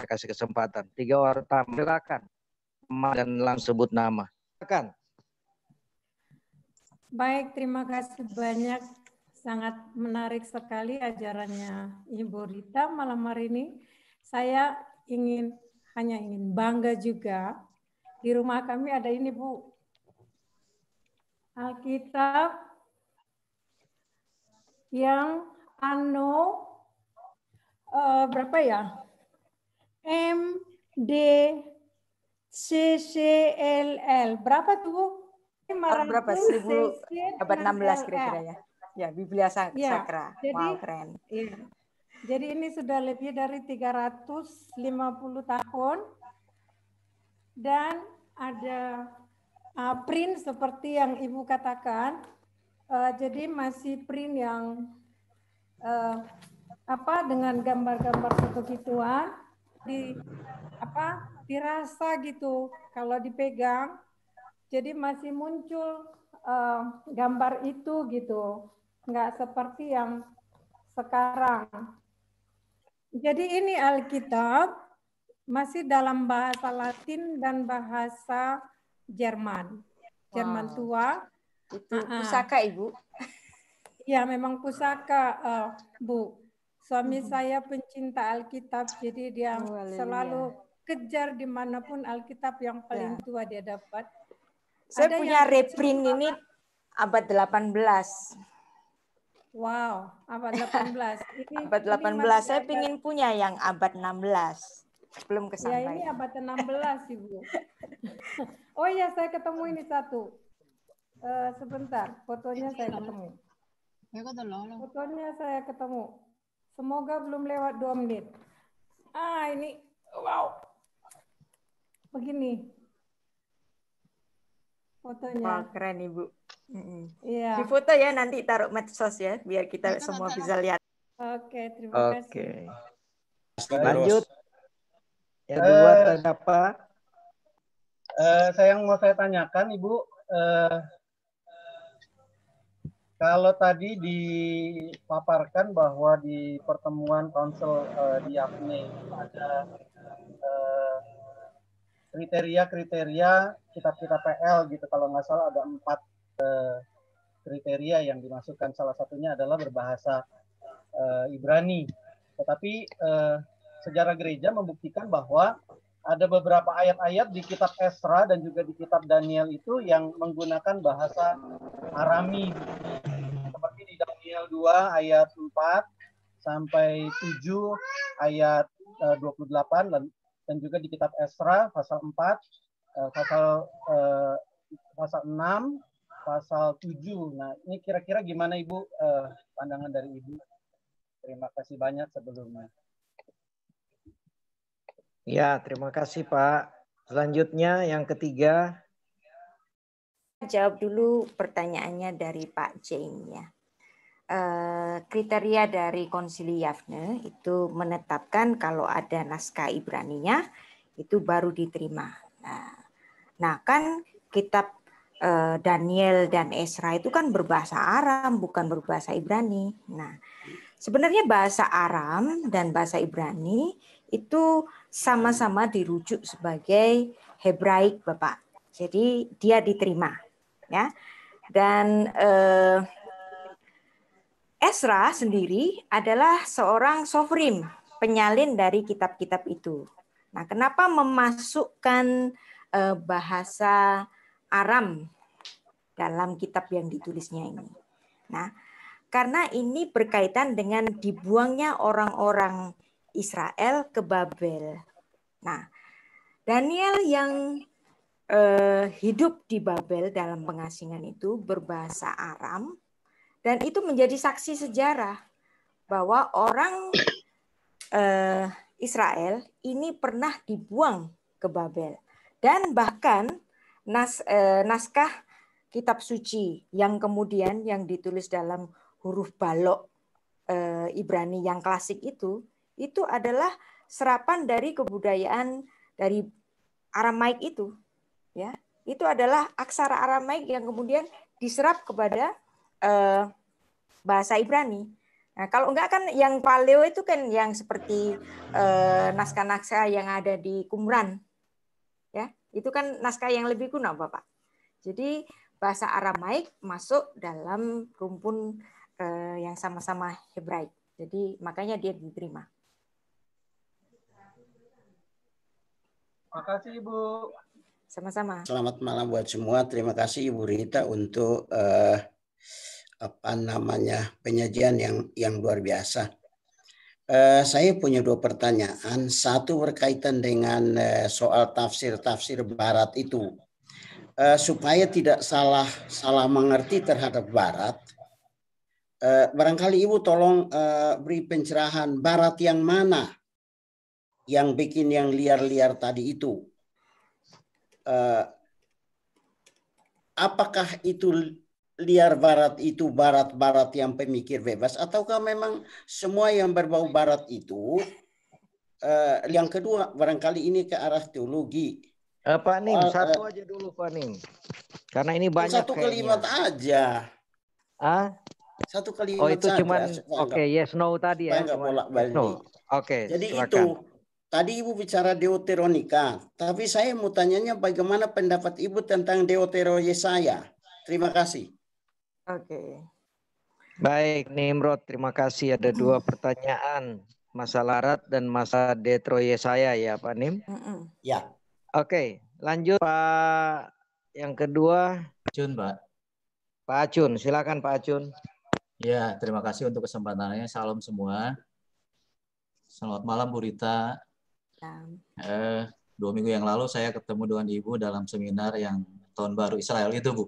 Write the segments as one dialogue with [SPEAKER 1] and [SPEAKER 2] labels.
[SPEAKER 1] kasih kesempatan. 3 orang tampilkan dan langsung sebut nama. Silakan.
[SPEAKER 2] Baik, terima kasih banyak. Sangat menarik sekali ajarannya Ibu Rita malam hari ini. Saya hanya ingin bangga juga. Di rumah kami ada ini, Bu. Alkitab yang berapa ya? MDCCLL. Berapa tuh, Bu?
[SPEAKER 3] Berapa? 1000 abad 16 kira-kira ya. Ya, Biblia Sakra.
[SPEAKER 2] Jadi,
[SPEAKER 3] wow, keren.
[SPEAKER 2] Ya. Jadi ini sudah lebih dari 350 tahun. Dan ada print seperti yang Ibu katakan. Jadi masih print yang dengan gambar-gambar begituan dirasa gitu kalau dipegang, jadi masih muncul gambar itu gitu, nggak seperti yang sekarang. Jadi ini Alkitab masih dalam bahasa Latin dan bahasa Jerman, Jerman tua.
[SPEAKER 3] Itu pusaka, Ibu.
[SPEAKER 2] Ya, memang pusaka, Bu. Suami saya pencinta Alkitab, jadi dia selalu kejar dimanapun Alkitab yang paling tua dia dapat.
[SPEAKER 3] Saya punya reprint ini abad 18.
[SPEAKER 2] Wow, abad 18.
[SPEAKER 3] Abad 18, saya ingin punya yang abad 16. Belum kesampaian.
[SPEAKER 2] Ya, ini abad 16, Ibu. Oh iya, saya ketemu ini satu. Sebentar, fotonya saya ketemu. Fotonya saya ketemu. Semoga belum lewat 2 menit. Ini, wow. Begini. Fotonya.
[SPEAKER 3] Wow, keren, Ibu.
[SPEAKER 2] Iya.
[SPEAKER 3] Di foto ya, nanti taruh medsos ya, biar kita semua bisa lihat.
[SPEAKER 2] Oke, terima kasih.
[SPEAKER 1] Lanjut. Yang kedua tanya apa?
[SPEAKER 4] Yang mau saya tanyakan, Ibu, kalau tadi dipaparkan bahwa di pertemuan konsel di Yavne ada kriteria-kriteria kitab-kitab PL gitu, kalau nggak salah ada 4 kriteria yang dimasukkan, salah satunya adalah berbahasa Ibrani. Tetapi sejarah gereja membuktikan bahwa ada beberapa ayat-ayat di kitab Esra dan juga di kitab Daniel itu yang menggunakan bahasa Arami. Seperti di Daniel 2 ayat 4 sampai 7 ayat 28 dan juga di kitab Esra pasal 4, pasal 6, pasal 7. Nah, ini kira-kira gimana Ibu, pandangan dari Ibu? Terima kasih banyak sebelumnya.
[SPEAKER 1] Ya, terima kasih Pak. Selanjutnya yang ketiga.
[SPEAKER 3] Jawab dulu pertanyaannya dari Pak Jane ya. Kriteria dari Konsili Yavne itu menetapkan kalau ada naskah Ibraninya itu baru diterima. Nah kan kitab Daniel dan Esra itu kan berbahasa Aram, bukan berbahasa Ibrani. Nah, sebenarnya bahasa Aram dan bahasa Ibrani itu sama-sama dirujuk sebagai Hebraik, Bapak. Jadi dia diterima, ya. Dan Esra sendiri adalah seorang sofrim, penyalin dari kitab-kitab itu. Nah, kenapa memasukkan bahasa Aram dalam kitab yang ditulisnya ini? Nah, karena ini berkaitan dengan dibuangnya orang-orang Israel ke Babel. Nah, Daniel yang hidup di Babel dalam pengasingan itu berbahasa Aram, dan itu menjadi saksi sejarah bahwa orang Israel ini pernah dibuang ke Babel. Dan bahkan naskah kitab suci yang kemudian yang ditulis dalam huruf balok Ibrani yang klasik itu adalah serapan dari kebudayaan dari Aramaik itu, ya. Itu adalah aksara Aramaik yang kemudian diserap kepada bahasa Ibrani. Nah, kalau enggak kan yang paleo itu kan yang seperti naskah-naskah yang ada di Qumran. Ya, itu kan naskah yang lebih kuno, Bapak. Jadi bahasa Aramaik masuk dalam rumpun yang sama-sama Hebraik. Jadi makanya dia diterima.
[SPEAKER 4] Makasih Ibu.
[SPEAKER 3] Sama-sama.
[SPEAKER 5] Selamat malam buat semua. Terima kasih Ibu Rita untuk penyajian yang luar biasa. Saya punya 2 pertanyaan. Satu berkaitan dengan soal tafsir Barat itu. Supaya tidak salah mengerti terhadap Barat, barangkali Ibu tolong beri pencerahan Barat yang mana yang bikin yang liar-liar tadi itu. Apakah itu liar Barat itu Barat yang pemikir bebas, ataukah memang semua yang berbau Barat itu? Yang kedua, barangkali ini ke arah teologi.
[SPEAKER 1] Pak Nim, satu aja dulu Pak Nim. Karena ini banyak
[SPEAKER 5] Satu
[SPEAKER 1] kayaknya.
[SPEAKER 5] kalimat aja. Satu kalimat
[SPEAKER 1] Oh itu
[SPEAKER 5] saja.
[SPEAKER 1] cuman yes no tadi ya.
[SPEAKER 5] Supaya nggak bolak-balik.
[SPEAKER 1] No.
[SPEAKER 5] Jadi
[SPEAKER 1] silakan.
[SPEAKER 5] itu tadi Ibu bicara Deuteronika, tapi saya mau tanyanya bagaimana pendapat Ibu tentang Deutero Yesaya. Terima kasih.
[SPEAKER 3] Oke.
[SPEAKER 1] Baik Nimrod, terima kasih. Ada 2 pertanyaan. Masa Larat dan masa Deutero Yesaya ya Pak Nim?
[SPEAKER 5] Ya.
[SPEAKER 1] Oke, lanjut Pak. Yang kedua.
[SPEAKER 6] Acun, Pak.
[SPEAKER 1] Pak Acun, silakan Pak Acun.
[SPEAKER 6] Ya, terima kasih untuk kesempatannya. Salam semua. Selamat malam Bu Rita. 2 minggu yang lalu saya ketemu dengan Ibu dalam seminar yang Tahun Baru Israel itu, Bu.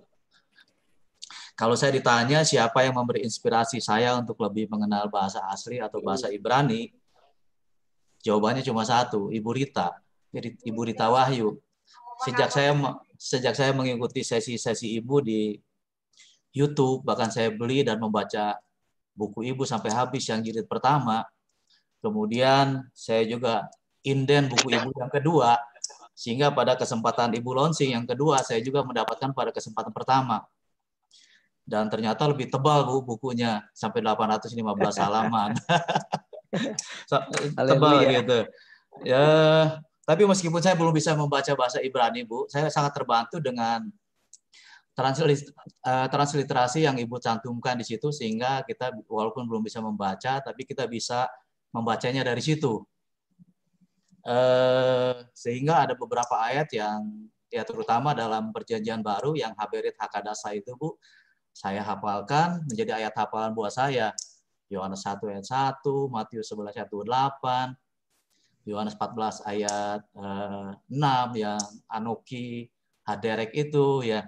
[SPEAKER 6] Kalau saya ditanya siapa yang memberi inspirasi saya untuk lebih mengenal bahasa asli atau bahasa Ibrani, jawabannya cuma satu, Ibu Rita. Jadi Ibu Rita Wahyu. Sejak saya mengikuti sesi-sesi Ibu di YouTube, bahkan saya beli dan membaca buku Ibu sampai habis yang jilid pertama. Kemudian saya juga inden buku Ibu yang kedua, sehingga pada kesempatan Ibu launching yang kedua, saya juga mendapatkan pada kesempatan pertama. Dan ternyata lebih tebal Bu bukunya, sampai 815 halaman. Tebal gitu. Ya, tapi meskipun saya belum bisa membaca bahasa Ibrani, Bu, saya sangat terbantu dengan transliterasi yang Ibu cantumkan di situ, sehingga kita walaupun belum bisa membaca, tapi kita bisa membacanya dari situ. Sehingga ada beberapa ayat yang ya terutama dalam Perjanjian Baru yang Haberit Hakadasa itu, Bu, saya hafalkan menjadi ayat hafalan buat saya. Yohanes 1 ayat 1, Matius 11 ayat 28, Yohanes 14 ayat 6 yang Anoki Haderek itu ya.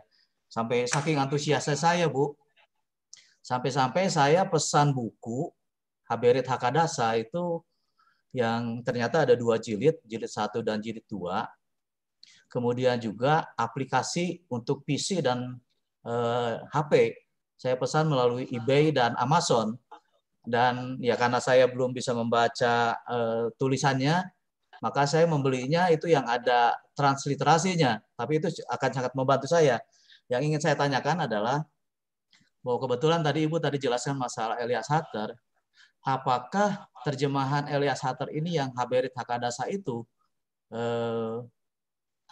[SPEAKER 6] Sampai saking antusiasnya saya, Bu. Sampai-sampai saya pesan buku Haberit Hakadasa itu yang ternyata ada 2 jilid 1 dan jilid 2. Kemudian juga aplikasi untuk PC dan HP. Saya pesan melalui eBay dan Amazon. Dan ya karena saya belum bisa membaca tulisannya, maka saya membelinya itu yang ada transliterasinya. Tapi itu akan sangat membantu saya. Yang ingin saya tanyakan adalah bahwa kebetulan tadi Ibu jelaskan masalah Elias Hatter. Apakah terjemahan Elias Hatter ini yang Haberit Hakadasa itu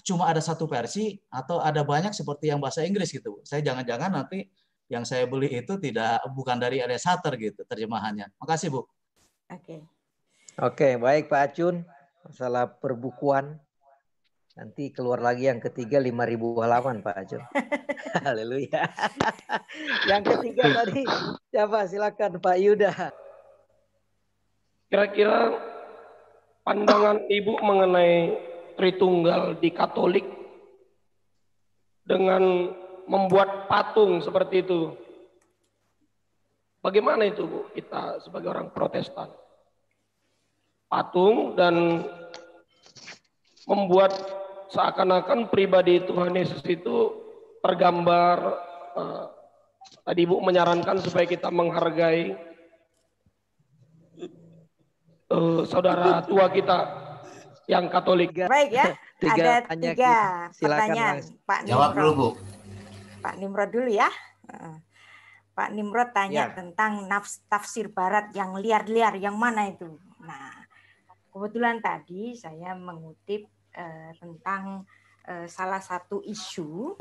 [SPEAKER 6] cuma ada 1 versi atau ada banyak seperti yang bahasa Inggris gitu? Saya jangan-jangan nanti yang saya beli itu bukan dari Elias Hatter gitu terjemahannya. Makasih Bu.
[SPEAKER 1] Oke, baik Pak Acun. Masalah perbukuan. Nanti keluar lagi yang ketiga 5.000 halaman Pak Acun. Haleluya. Yang ketiga tadi siapa? Silakan Pak Yuda.
[SPEAKER 7] Kira-kira pandangan Ibu mengenai Tritunggal di Katolik dengan membuat patung seperti itu. Bagaimana itu Bu, kita sebagai orang Protestan? Patung dan membuat seakan-akan pribadi Tuhan Yesus itu tergambar. Tadi Ibu menyarankan supaya kita menghargai saudara tua kita yang Katolik.
[SPEAKER 3] Baik ya, ada 3 pertanyaan. Pak
[SPEAKER 6] Jawab dulu Bu.
[SPEAKER 3] Pak Nimrod dulu ya. Pak Nimrod tanya
[SPEAKER 1] Ya.
[SPEAKER 3] tentang tafsir barat yang liar-liar, yang mana itu? Nah, kebetulan tadi saya mengutip tentang salah satu isu,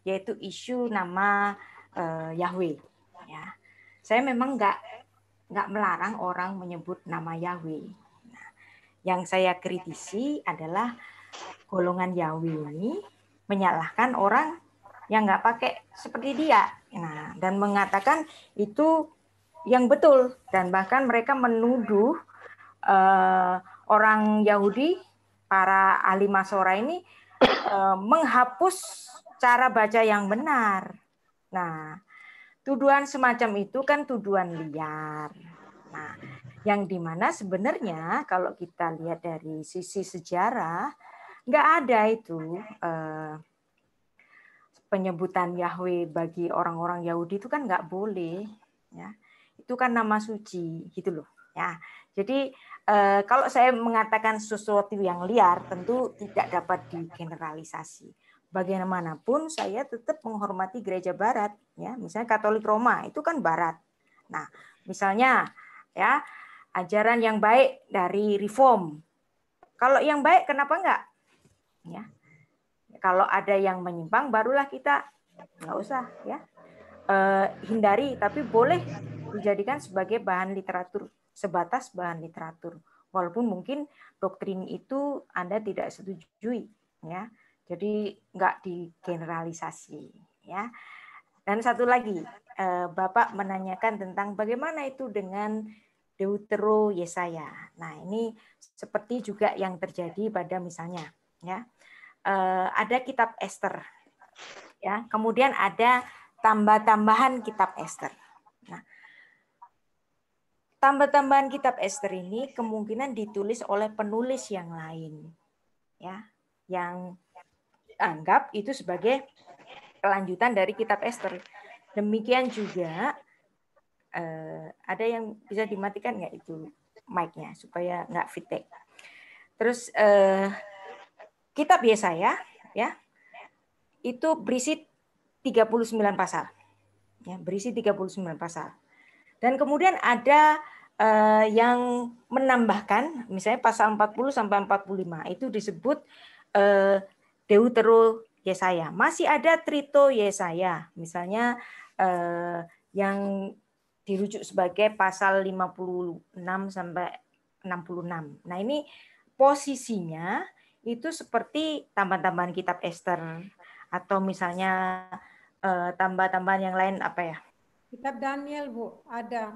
[SPEAKER 3] yaitu isu nama Yahweh. Ya, saya memang nggak melarang orang menyebut nama Yahweh. Nah, yang saya kritisi adalah golongan Yahweh ini menyalahkan orang yang nggak pakai seperti dia, nah, dan mengatakan itu yang betul, dan bahkan mereka menuduh orang Yahudi, para ahli Masora ini menghapus cara baca yang benar. Nah, tuduhan semacam itu kan tuduhan liar. Nah, yang dimana sebenarnya kalau kita lihat dari sisi sejarah, nggak ada itu penyebutan Yahweh bagi orang-orang Yahudi itu kan nggak boleh, ya. Itu kan nama suci, gitu loh. Ya, jadi kalau saya mengatakan sesuatu yang liar, tentu tidak dapat digeneralisasi. Bagaimanapun saya tetap menghormati gereja Barat, ya. Misalnya Katolik Roma itu kan Barat. Nah, misalnya ya ajaran yang baik dari Reform. Kalau yang baik kenapa enggak? Ya. Kalau ada yang menyimpang, barulah kita nggak usah ya hindari, tapi boleh dijadikan sebagai bahan literatur, sebatas bahan literatur. Walaupun mungkin doktrin itu Anda tidak setujui, ya. Jadi nggak digeneralisasi, ya. Dan satu lagi, Bapak menanyakan tentang bagaimana itu dengan Deutero Yesaya. Nah, ini seperti juga yang terjadi pada misalnya, ya. Ada kitab Ester, ya. Kemudian ada tambah-tambahan kitab Ester. Nah, tambah-tambahan kitab Ester ini kemungkinan ditulis oleh penulis yang lain, ya, yang anggap itu sebagai kelanjutan dari kitab Ester. Demikian juga ada yang bisa dimatikan nggak itu mic-nya supaya nggak feedback. Terus kitab Yesaya, ya, itu berisi 39 pasal. Ya, berisi 39 pasal. Dan kemudian ada yang menambahkan, misalnya pasal 40 sampai 45 itu disebut Deutero Yesaya. Masih ada Trito Yesaya, misalnya yang dirujuk sebagai pasal 56 sampai 66. Nah, ini posisinya itu seperti tambah-tambahan kitab Ester, atau misalnya tambah-tambahan yang lain apa ya?
[SPEAKER 2] Kitab Daniel, Bu, ada.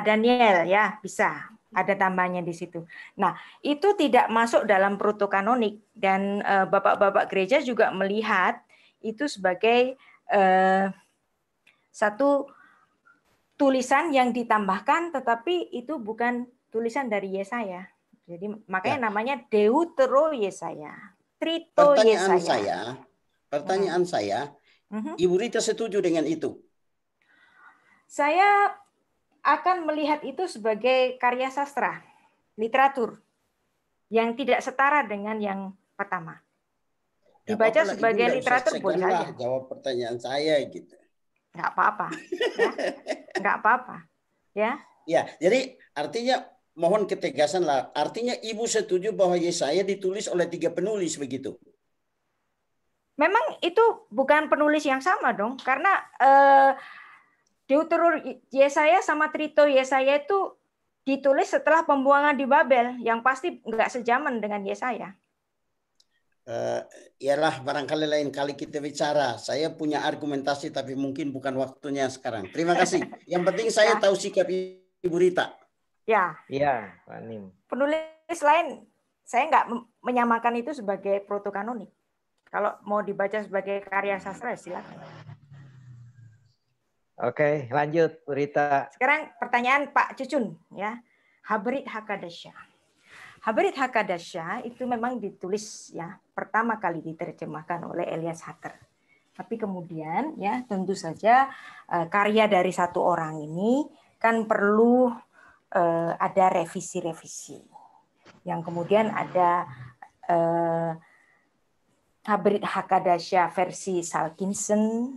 [SPEAKER 3] Daniel, ya, bisa. Ada tambahnya di situ. Nah, itu tidak masuk dalam protokanonik, dan bapak-bapak gereja juga melihat itu sebagai satu tulisan yang ditambahkan, tetapi itu bukan tulisan dari Yesaya. Jadi makanya namanya Deutero Yesaya, Trito Yesaya.
[SPEAKER 5] Pertanyaan saya, Ibu Rita setuju dengan itu?
[SPEAKER 3] Saya akan melihat itu sebagai karya sastra, literatur, yang tidak setara dengan yang pertama. Dibaca sebagai literatur boleh saja.
[SPEAKER 5] Jawab pertanyaan saya gitu.
[SPEAKER 3] Nggak apa-apa, ya. Nggak apa-apa, ya.
[SPEAKER 5] Ya, jadi artinya mohon ketegasan lah. Artinya Ibu setuju bahwa Yesaya ditulis oleh 3 penulis begitu?
[SPEAKER 3] Memang itu bukan penulis yang sama dong, karena Deutero Yesaya sama Trito Yesaya itu ditulis setelah pembuangan di Babel, yang pasti nggak sejaman dengan Yesaya.
[SPEAKER 5] Ialah barangkali lain kali kita bicara. Saya punya argumentasi tapi mungkin bukan waktunya sekarang. Terima kasih. Yang penting saya tahu sikap Ibu Rita.
[SPEAKER 3] Ya.
[SPEAKER 1] Iya, Pak Nim.
[SPEAKER 3] Penulis lain saya nggak menyamakan itu sebagai protokanonik. Kalau mau dibaca sebagai karya sastra silakan.
[SPEAKER 1] Oke, lanjut Bu Rita.
[SPEAKER 3] Sekarang pertanyaan Pak Cucun, ya. Habrit Hakadasya. Habrit Hakadasya itu memang ditulis ya pertama kali diterjemahkan oleh Elias Hatter. Tapi kemudian ya tentu saja karya dari satu orang ini kan perlu ada revisi-revisi. Yang kemudian ada Habrit Hakadasya versi Salkinson,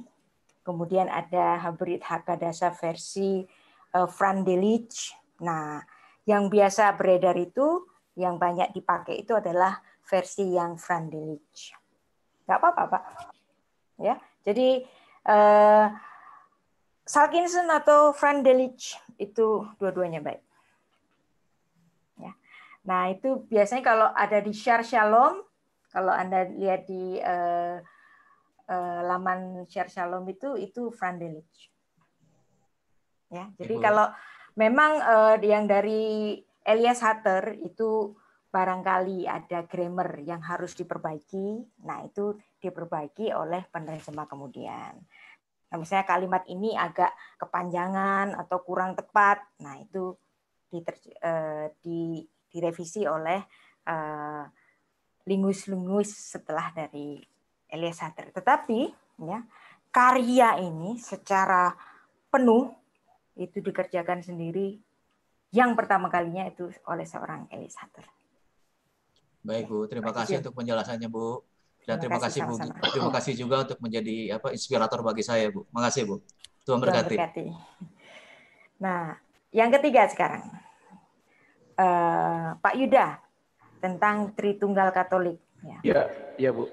[SPEAKER 3] kemudian ada Habrit Hakadasa versi Fran Delitzsch. Nah, yang biasa beredar itu, yang banyak dipakai itu adalah versi yang Fran Delitzsch. Nggak apa-apa, Pak. Ya, jadi Salkinson atau Fran Delitzsch itu dua-duanya baik. Ya. Nah, itu biasanya kalau ada di Share Shalom, kalau Anda lihat di laman Share Shalom itu Fran Delitzsch. Ya, jadi kalau memang yang dari Elias Hatter itu barangkali ada grammar yang harus diperbaiki, nah itu diperbaiki oleh penerjemah kemudian. Nah, misalnya kalimat ini agak kepanjangan atau kurang tepat, nah itu direvisi oleh linguis-linguis setelah dari Elias Hatter. Tetapi ya, karya ini secara penuh itu dikerjakan sendiri yang pertama kalinya itu oleh seorang Elias Hatter.
[SPEAKER 6] Baik Bu, terima kasih untuk penjelasannya Bu. Dan terima kasih Bu.
[SPEAKER 3] Sama-sama.
[SPEAKER 6] Terima kasih juga untuk menjadi inspirator bagi saya Bu. Makasih Bu. Tuhan berkati.
[SPEAKER 3] Nah, yang ketiga sekarang Pak Yuda tentang Tritunggal Katolik.
[SPEAKER 7] Ya Bu.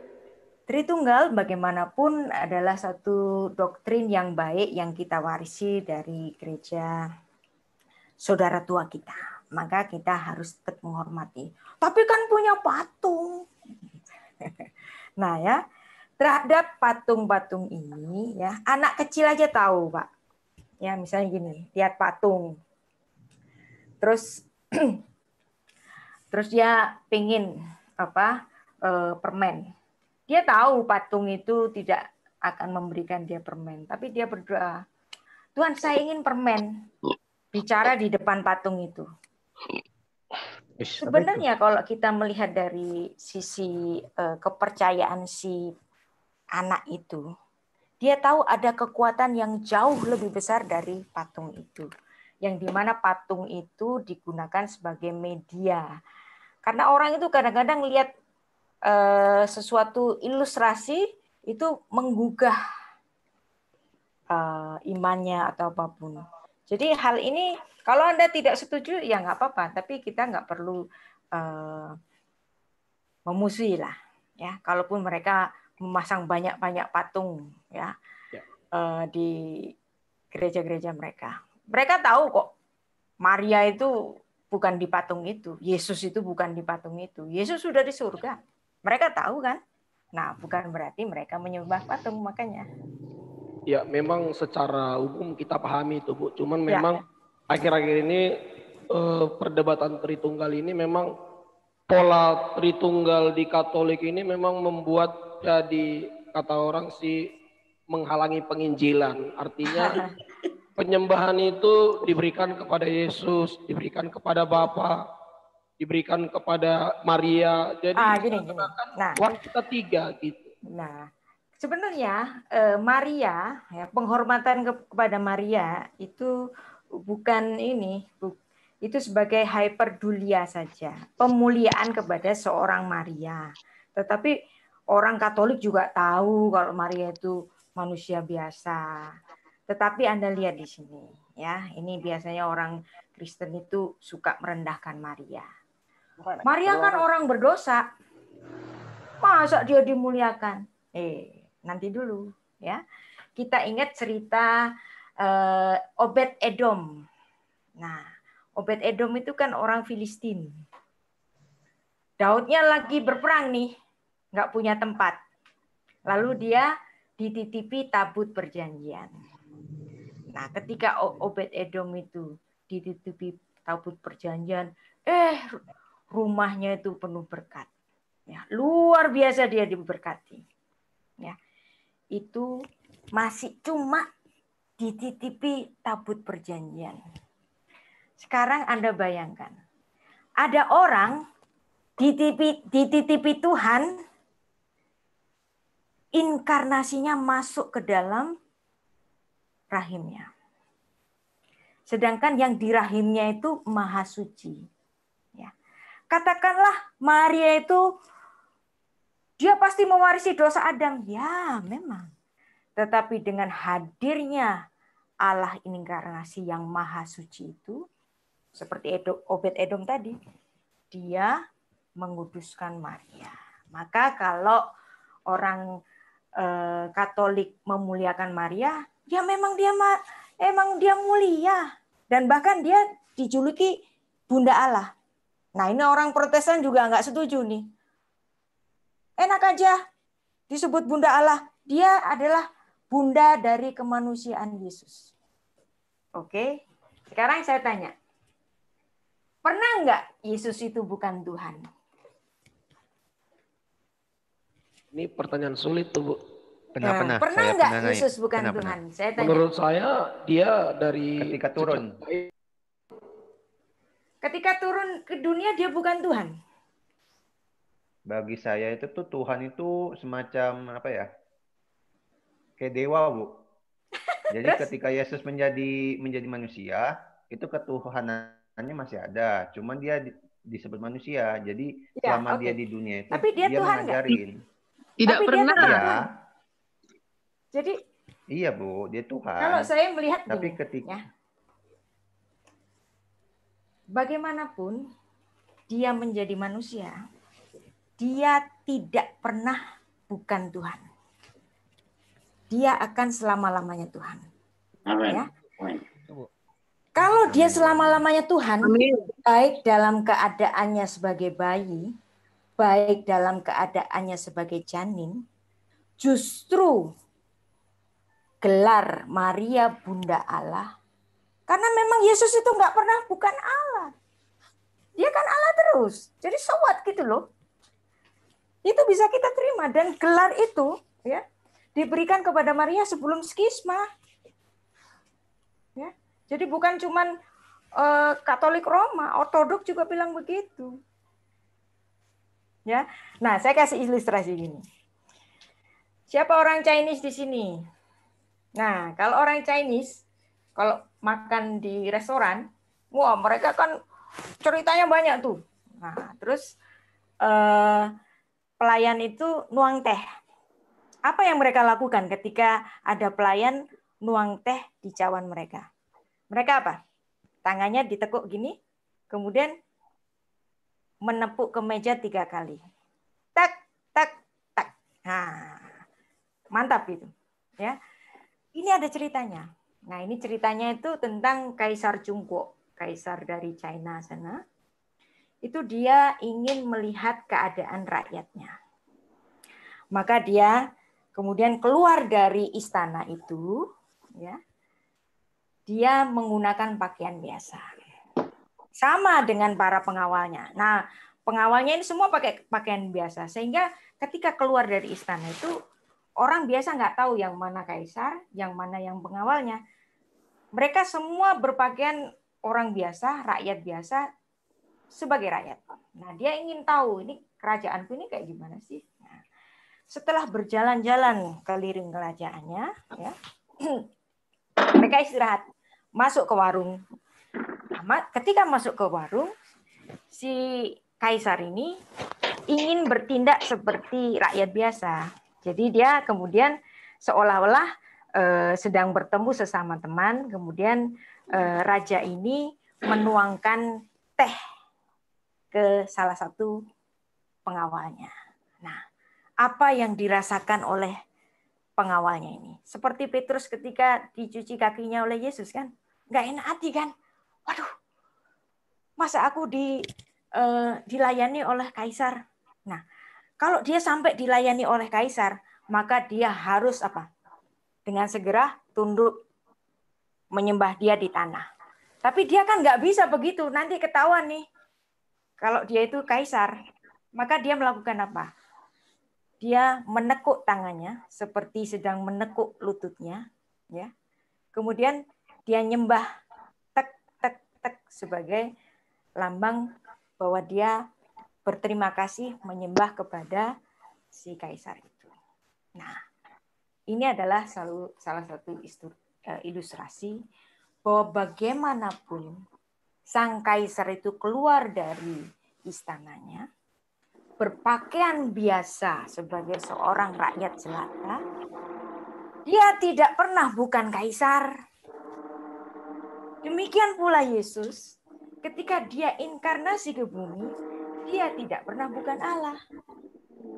[SPEAKER 3] Tritunggal bagaimanapun adalah satu doktrin yang baik yang kita warisi dari gereja saudara tua kita. Maka kita harus tetap menghormati. Tapi kan punya patung. Nah ya, terhadap patung-patung ini ya, anak kecil aja tahu, Pak. Ya, misalnya gini, lihat patung. Terus dia pengen permen. Dia tahu patung itu tidak akan memberikan dia permen, tapi dia berdoa, Tuhan saya ingin permen. Bicara di depan patung itu. Sebenarnya kalau kita melihat dari sisi kepercayaan si anak itu, dia tahu ada kekuatan yang jauh lebih besar dari patung itu. Yang dimana patung itu digunakan sebagai media. Karena orang itu kadang-kadang lihat sesuatu ilustrasi itu menggugah imannya atau apapun. Jadi hal ini kalau Anda tidak setuju ya nggak apa-apa, tapi kita nggak perlu memusuhi lah, ya. Kalaupun mereka memasang banyak-banyak patung, ya, di gereja-gereja mereka tahu kok Maria itu bukan di patung itu, Yesus itu bukan di patung itu, Yesus sudah di surga, mereka tahu kan? Nah, bukan berarti mereka menyembah patung makanya.
[SPEAKER 7] Ya, memang secara umum kita pahami itu, Bu. Cuman memang akhir-akhir ini perdebatan Tritunggal ini memang pola Tritunggal di Katolik ini memang membuat jadi kata orang sih menghalangi penginjilan. Artinya penyembahan itu diberikan kepada Yesus, diberikan kepada Bapa, diberikan kepada Maria. Jadi wanita tiga gitu.
[SPEAKER 3] Nah, sebenarnya Maria, ya, penghormatan kepada Maria itu bukan itu sebagai hyperdulia saja, pemuliaan kepada seorang Maria. Tetapi orang Katolik juga tahu kalau Maria itu manusia biasa. Tetapi Anda lihat di sini, ya, ini biasanya orang Kristen itu suka merendahkan Maria. Maria kan orang berdosa, masa dia dimuliakan? Nanti dulu, ya. Kita ingat cerita Obed Edom. Nah, Obed Edom itu kan orang Filistin. Daudnya lagi berperang nih, nggak punya tempat. Lalu dia dititipi tabut perjanjian. Nah, ketika Obed Edom itu dititipi tabut perjanjian, rumahnya itu penuh berkat. Ya, luar biasa dia diberkati. Ya, itu masih cuma dititipi tabut perjanjian. Sekarang Anda bayangkan, ada orang dititipi Tuhan, inkarnasinya masuk ke dalam rahimnya. Sedangkan yang di rahimnya itu maha suci. Ya. Katakanlah Maria itu dia pasti mewarisi dosa Adam. Ya, memang. Tetapi dengan hadirnya Allah inkarnasi yang maha suci itu, seperti Obed-Edom tadi, dia menguduskan Maria. Maka kalau orang Katolik memuliakan Maria, ya memang dia mulia, dan bahkan dia dijuluki Bunda Allah. Nah, ini orang Protestan juga nggak setuju nih. Enak aja disebut Bunda Allah, dia adalah Bunda dari kemanusiaan Yesus. Oke, sekarang saya tanya, pernah nggak Yesus itu bukan Tuhan?
[SPEAKER 7] Ini pertanyaan sulit tuh, Bu.
[SPEAKER 3] Pernah nggak Yesus bukan Tuhan? Saya tanya.
[SPEAKER 7] Menurut saya dia dari
[SPEAKER 8] ketika turun
[SPEAKER 3] ke dunia dia bukan Tuhan.
[SPEAKER 8] Bagi saya itu tuh Tuhan itu semacam apa ya? Kayak dewa, Bu. Jadi ketika Yesus menjadi manusia, itu ketuhanannya masih ada. Cuman dia disebut manusia. Jadi selama dia di dunia itu
[SPEAKER 3] tapi dia Tuhan
[SPEAKER 8] mengajarin.
[SPEAKER 9] Tidak pernah.
[SPEAKER 8] Iya.
[SPEAKER 3] Jadi
[SPEAKER 8] iya, Bu, dia Tuhan.
[SPEAKER 3] Kalau saya melihat
[SPEAKER 8] tapi
[SPEAKER 3] gini,
[SPEAKER 8] ketika
[SPEAKER 3] ya, bagaimanapun dia menjadi manusia, dia tidak pernah bukan Tuhan. Dia akan selama-lamanya Tuhan.
[SPEAKER 5] Amin.
[SPEAKER 3] Ya. Kalau dia selama-lamanya Tuhan, baik dalam keadaannya sebagai bayi, baik dalam keadaannya sebagai janin, justru gelar Maria Bunda Allah, karena memang Yesus itu nggak pernah bukan Allah. Dia kan Allah terus. Jadi so what gitu loh. Itu bisa kita terima, dan gelar itu ya diberikan kepada Maria sebelum skisma. Ya. Jadi bukan cuman Katolik Roma, Ortodok juga bilang begitu. Ya. Nah, saya kasih ilustrasi gini. Siapa orang Chinese di sini? Nah, kalau orang Chinese kalau makan di restoran, wah mereka kan ceritanya banyak tuh. Nah, terus pelayan itu nuang teh. Apa yang mereka lakukan ketika ada pelayan nuang teh di cawan mereka? Mereka apa? Tangannya ditekuk gini, kemudian menepuk ke meja 3 kali. Tak, tak, tak. Nah, mantap itu. Ya, ini ada ceritanya. Nah, ini ceritanya itu tentang Kaisar Zhongguo, kaisar dari China sana. Itu dia ingin melihat keadaan rakyatnya. Maka dia kemudian keluar dari istana itu, ya. Dia menggunakan pakaian biasa. Sama dengan para pengawalnya. Nah, pengawalnya ini semua pakai pakaian biasa. Sehingga ketika keluar dari istana itu, orang biasa nggak tahu yang mana kaisar, yang mana yang pengawalnya. Mereka semua berpakaian orang biasa, rakyat biasa, sebagai rakyat. Nah, dia ingin tahu, ini kerajaanku ini kayak gimana sih? Nah, setelah berjalan-jalan keliling kerajaannya, ya, mereka istirahat, masuk ke warung. Ketika masuk ke warung, si kaisar ini ingin bertindak seperti rakyat biasa. Jadi dia kemudian seolah-olah sedang bertemu sesama teman, kemudian raja ini menuangkan teh ke salah satu pengawalnya. Nah, apa yang dirasakan oleh pengawalnya ini? Seperti Petrus ketika dicuci kakinya oleh Yesus kan? Nggak enak hati kan? Waduh, masa aku dilayani oleh kaisar? Nah, kalau dia sampai dilayani oleh kaisar, maka dia harus apa? Dengan segera tunduk menyembah dia di tanah. Tapi dia kan nggak bisa begitu, nanti ketahuan nih. Kalau dia itu kaisar, maka dia melakukan apa? Dia menekuk tangannya seperti sedang menekuk lututnya, ya. Kemudian dia nyembah tek tek tek sebagai lambang bahwa dia berterima kasih menyembah kepada si kaisar itu. Nah, ini adalah salah satu ilustrasi bahwa bagaimanapun sang kaisar itu keluar dari istananya, berpakaian biasa sebagai seorang rakyat jelata, Dia tidak pernah bukan kaisar. Demikian pula Yesus, ketika dia inkarnasi ke bumi, dia tidak pernah bukan Allah.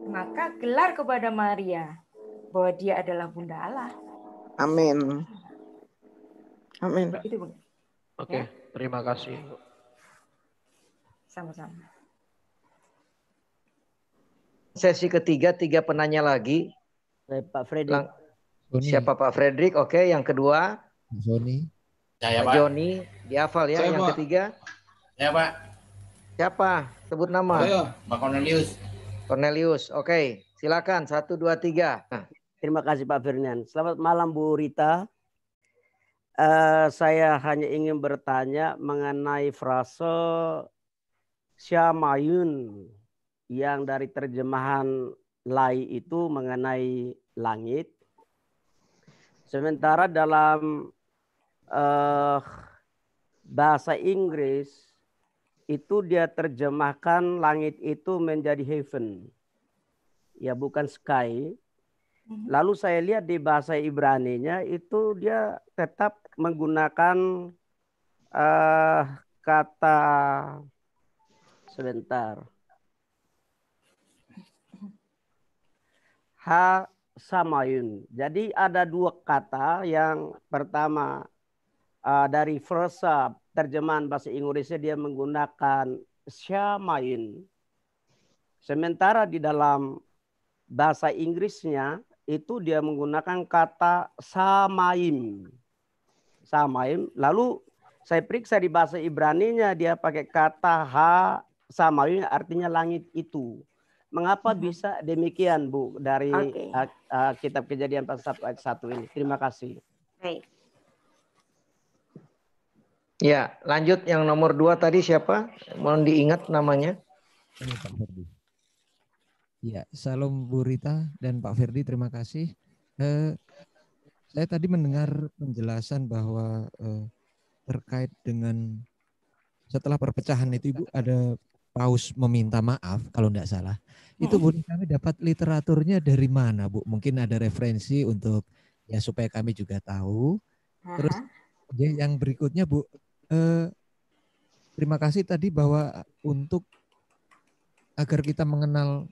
[SPEAKER 3] Maka gelar kepada Maria bahwa dia adalah Bunda Allah.
[SPEAKER 9] Amin. Amin.
[SPEAKER 3] Itu, Bung.
[SPEAKER 7] Oke,
[SPEAKER 3] Ya.
[SPEAKER 7] terima kasih.
[SPEAKER 3] Sama-sama.
[SPEAKER 1] Sesi ketiga, 3 penanya lagi.
[SPEAKER 10] Pak Fredrik.
[SPEAKER 1] Siapa Pak Fredrik? Oke, yang kedua.
[SPEAKER 11] Joni.
[SPEAKER 6] Saya,
[SPEAKER 1] Pak
[SPEAKER 6] Pak.
[SPEAKER 1] Joni, dihafal ya.
[SPEAKER 6] Saya,
[SPEAKER 1] yang
[SPEAKER 6] Pak.
[SPEAKER 1] ketiga.
[SPEAKER 6] Ya, Pak.
[SPEAKER 1] Siapa? Sebut nama.
[SPEAKER 6] Saya, Pak Cornelius.
[SPEAKER 1] Cornelius. Oke, silakan. 1, 2, 3. Nah.
[SPEAKER 10] Terima kasih Pak Ferdinand. Selamat malam Bu Rita. Saya hanya ingin bertanya mengenai frase Syamayun yang dari terjemahan Lai itu mengenai langit. Sementara dalam bahasa Inggris itu dia terjemahkan langit itu menjadi heaven. Ya bukan sky. Lalu saya lihat di bahasa Ibraninya itu dia tetap menggunakan kata sebentar. Ha samayun. Jadi ada 2 kata. Yang pertama dari versa terjemahan bahasa Inggrisnya dia menggunakan syamayun. Sementara di dalam bahasa Inggrisnya itu dia menggunakan kata samaim. Samaim. Lalu saya periksa di bahasa Ibraninya dia pakai kata ha samaim artinya langit itu. Mengapa bisa demikian Bu dari kitab Kejadian pasal 1 ayat 1 ini? Terima kasih.
[SPEAKER 3] Baik.
[SPEAKER 1] Ya, lanjut yang nomor 2 tadi siapa? Mohon diingat namanya.
[SPEAKER 11] Ini Pak Ferdi. Ya, salam Bu Rita dan Pak Ferdi, terima kasih. Saya tadi mendengar penjelasan bahwa terkait dengan setelah perpecahan itu Ibu ada Paus meminta maaf kalau tidak salah. Itu Bu, kami dapat literaturnya dari mana Bu? Mungkin ada referensi untuk ya supaya kami juga tahu. Terus yang berikutnya Bu, terima kasih tadi bahwa untuk agar kita mengenal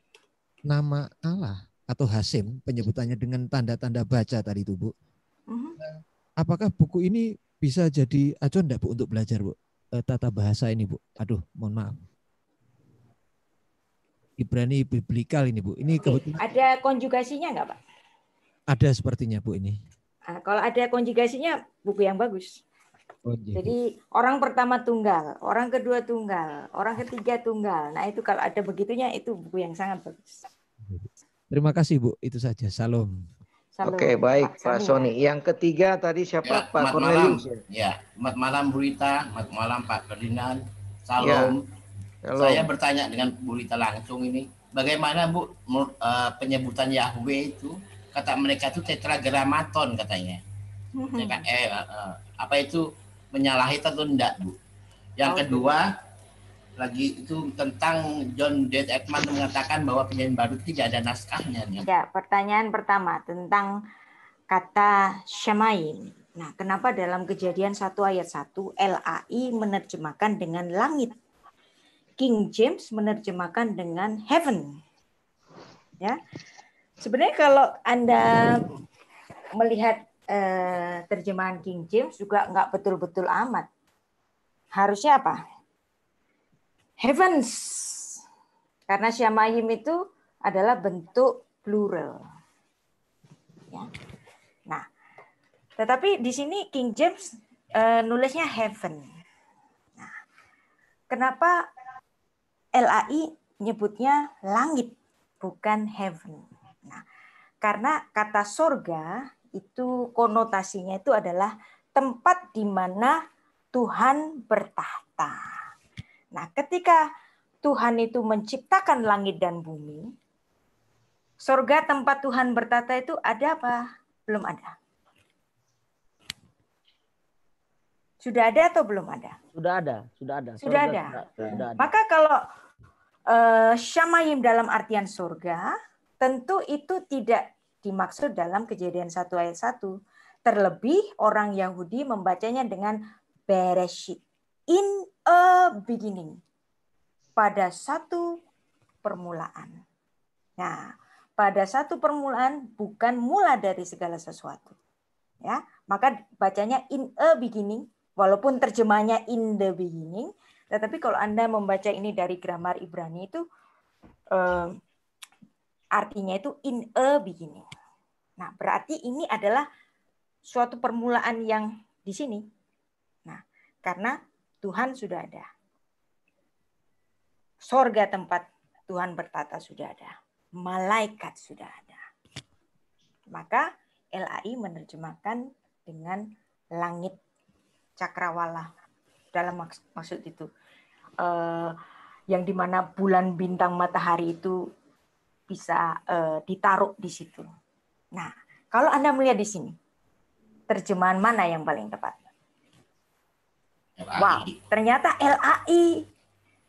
[SPEAKER 11] nama Allah atau Hasim, penyebutannya dengan tanda-tanda baca tadi itu Bu. Apakah buku ini bisa jadi acuan enggak Bu untuk belajar Bu? Tata bahasa ini Bu. Aduh, mohon maaf. Ibrani biblikal ini Bu. Ini kebetulan
[SPEAKER 3] Ada konjugasinya enggak Pak?
[SPEAKER 11] ada sepertinya Bu ini.
[SPEAKER 3] Nah, kalau ada konjugasinya buku yang bagus. Jadi orang pertama tunggal, orang kedua tunggal, orang ketiga tunggal. Nah itu kalau ada begitunya itu buku yang sangat bagus.
[SPEAKER 11] Terima kasih Bu, itu saja. Salam.
[SPEAKER 1] Oke, baik Pak Sony. Yang ketiga tadi siapa? Pak Cornelius.
[SPEAKER 12] Ya, selamat malam Bu Rita, selamat malam Pak Ferdinand. Salam.
[SPEAKER 1] Halo.
[SPEAKER 12] Saya bertanya dengan Bu Rita langsung ini, bagaimana Bu penyebutan Yahweh itu? Kata mereka itu tetragramaton katanya. Apa itu menyalahi atau enggak Bu? Yang kedua lagi itu tentang John D. Ekman mengatakan bahwa penyanyi baru tidak ada naskahnya.
[SPEAKER 3] Ya, pertanyaan pertama tentang kata Shemaim. Nah, kenapa dalam Kejadian 1 ayat 1 LAI menerjemahkan dengan langit? King James menerjemahkan dengan heaven. Ya. Sebenarnya kalau Anda melihat terjemahan King James juga nggak betul-betul amat. Harusnya apa? Heavens. Karena Syamayim itu adalah bentuk plural. Ya. Nah, tetapi di sini King James nulisnya heaven. Nah, kenapa LAI nyebutnya langit bukan heaven? Nah, karena kata surga itu konotasinya itu adalah tempat di mana Tuhan bertahta. Nah, ketika Tuhan itu menciptakan langit dan bumi, surga tempat Tuhan bertahta itu ada apa? Belum ada. Sudah ada atau belum ada?
[SPEAKER 10] Sudah ada, sudah ada.
[SPEAKER 3] Sudah ada.
[SPEAKER 10] Sudah ada.
[SPEAKER 3] Maka kalau Syamayim dalam artian surga, tentu itu tidak dimaksud dalam Kejadian 1 ayat 1. Terlebih orang Yahudi membacanya dengan Bereshit, in a beginning, pada satu permulaan. Nah, pada satu permulaan bukan mula dari segala sesuatu. Ya, maka bacanya in a beginning, walaupun terjemahnya in the beginning, tetapi kalau Anda membaca ini dari grammar Ibrani itu artinya itu in a beginning. Nah, berarti ini adalah suatu permulaan yang di sini. Nah, karena Tuhan sudah ada. Sorga tempat Tuhan bertata sudah ada. Malaikat sudah ada. Maka LAI menerjemahkan dengan langit cakrawala. Dalam maksud itu. Yang dimana bulan, bintang, matahari itu bisa ditaruh di situ. Nah, kalau Anda melihat di sini, terjemahan mana yang paling tepat?
[SPEAKER 12] LAI.
[SPEAKER 3] Wow, ternyata LAI.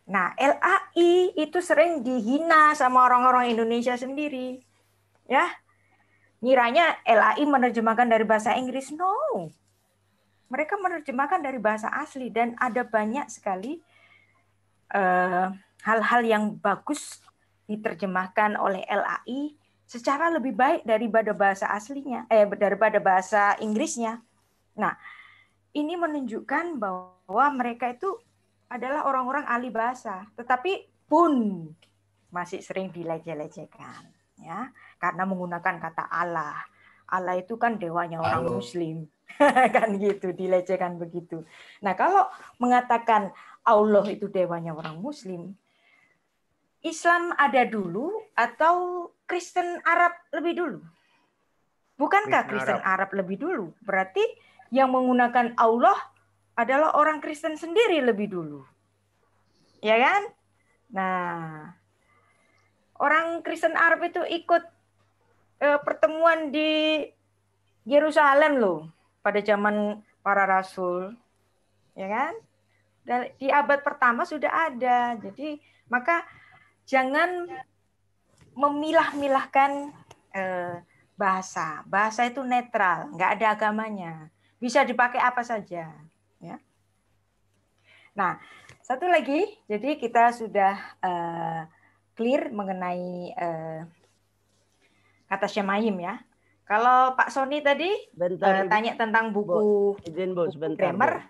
[SPEAKER 3] Nah, LAI itu sering dihina sama orang-orang Indonesia sendiri. Ya, ngiranya LAI menerjemahkan dari bahasa Inggris. No, mereka menerjemahkan dari bahasa asli dan ada banyak sekali hal-hal yang bagus diterjemahkan oleh LAI secara lebih baik daripada bahasa aslinya, daripada bahasa Inggrisnya. Nah, ini menunjukkan bahwa mereka itu adalah orang-orang ahli bahasa, tetapi pun masih sering dileceh-lecehkan, ya, karena menggunakan kata Allah. Allah itu kan dewanya orang Muslim, kan gitu, dilecehkan begitu. Nah, kalau mengatakan Allah itu dewanya orang Muslim, Islam ada dulu atau Kristen Arab lebih dulu? Bukankah Kristen Arab lebih dulu? Berarti yang menggunakan Allah adalah orang Kristen sendiri lebih dulu. Ya kan? Nah, orang Kristen Arab itu ikut pertemuan di Yerusalem loh pada zaman para rasul. Ya kan? Dan di abad pertama sudah ada. Jadi, maka jangan memilah-milahkan bahasa. Bahasa itu netral, nggak ada agamanya. Bisa dipakai apa saja. Ya. Nah, satu lagi, jadi kita sudah clear mengenai kata Shemayim ya. Kalau Pak Sony tadi tanya tentang buku,
[SPEAKER 10] Bu, sebentar,
[SPEAKER 3] grammar.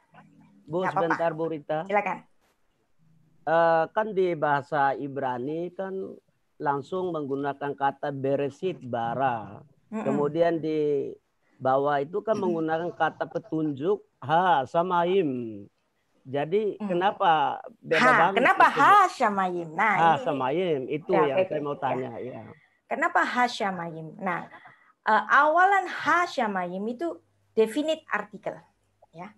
[SPEAKER 10] Bu, sebentar Bu Rita.
[SPEAKER 3] Silakan.
[SPEAKER 10] Kan di bahasa Ibrani kan langsung menggunakan kata Bereshit bara. Kemudian di bawah itu kan menggunakan kata petunjuk Shemayim. Jadi kenapa beda banget?
[SPEAKER 3] Kenapa Shemayim? Nah,
[SPEAKER 10] Shemayim itu
[SPEAKER 3] ya,
[SPEAKER 10] yang saya mau tanya. Ya.
[SPEAKER 3] Kenapa Shemayim? Nah, awalan Shemayim itu definite artikel. Ya.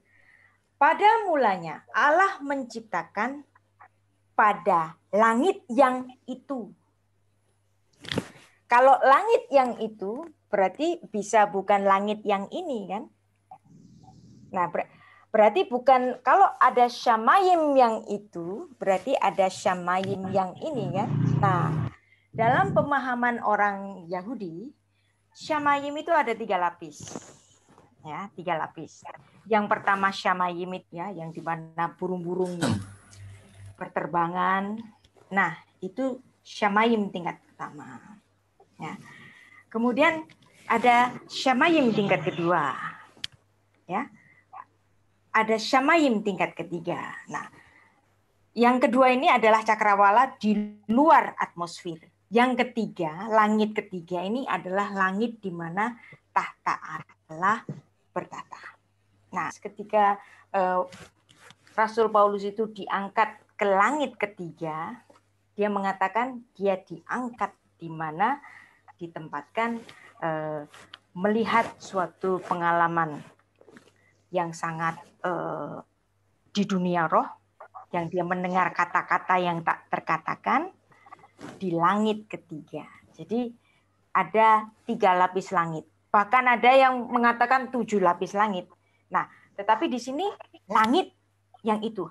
[SPEAKER 3] Pada mulanya Allah menciptakan pada langit yang itu. Kalau langit yang itu berarti bisa bukan langit yang ini kan? Nah, berarti bukan, kalau ada Shemayim yang itu berarti ada Shemayim yang ini kan? Nah, dalam pemahaman orang Yahudi, Shemayim itu ada 3 lapis. Ya, 3 lapis. Yang pertama Shemayim ya, yang di mana burung-burung berterbangan. Nah, itu Shemayim tingkat pertama. Ya. Kemudian ada Shemayim tingkat kedua. Ya. Ada Shemayim tingkat ketiga. Nah, yang kedua ini adalah cakrawala di luar atmosfer. Yang ketiga, langit ketiga ini adalah langit di mana tahta Allah bertata. Nah, ketika Rasul Paulus itu diangkat ke langit ketiga, dia mengatakan dia diangkat di mana ditempatkan melihat suatu pengalaman yang sangat di dunia roh, yang dia mendengar kata-kata yang tak terkatakan di langit ketiga. Jadi ada 3 lapis langit. Bahkan ada yang mengatakan 7 lapis langit. Nah, tetapi di sini langit yang itu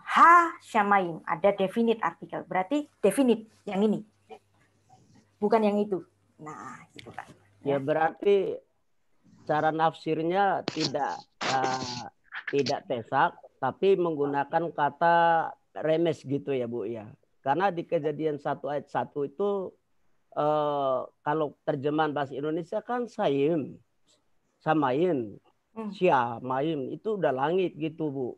[SPEAKER 3] Shemayim, ada definite artikel, berarti definite yang ini, bukan yang itu. Nah, gitu kan.
[SPEAKER 10] Ya berarti cara nafsirnya tidak tesak, tapi menggunakan kata remes gitu ya Bu ya. Karena di Kejadian 1 ayat 1 itu kalau terjemahan bahasa Indonesia kan sayim, samain, syamain itu udah langit gitu Bu.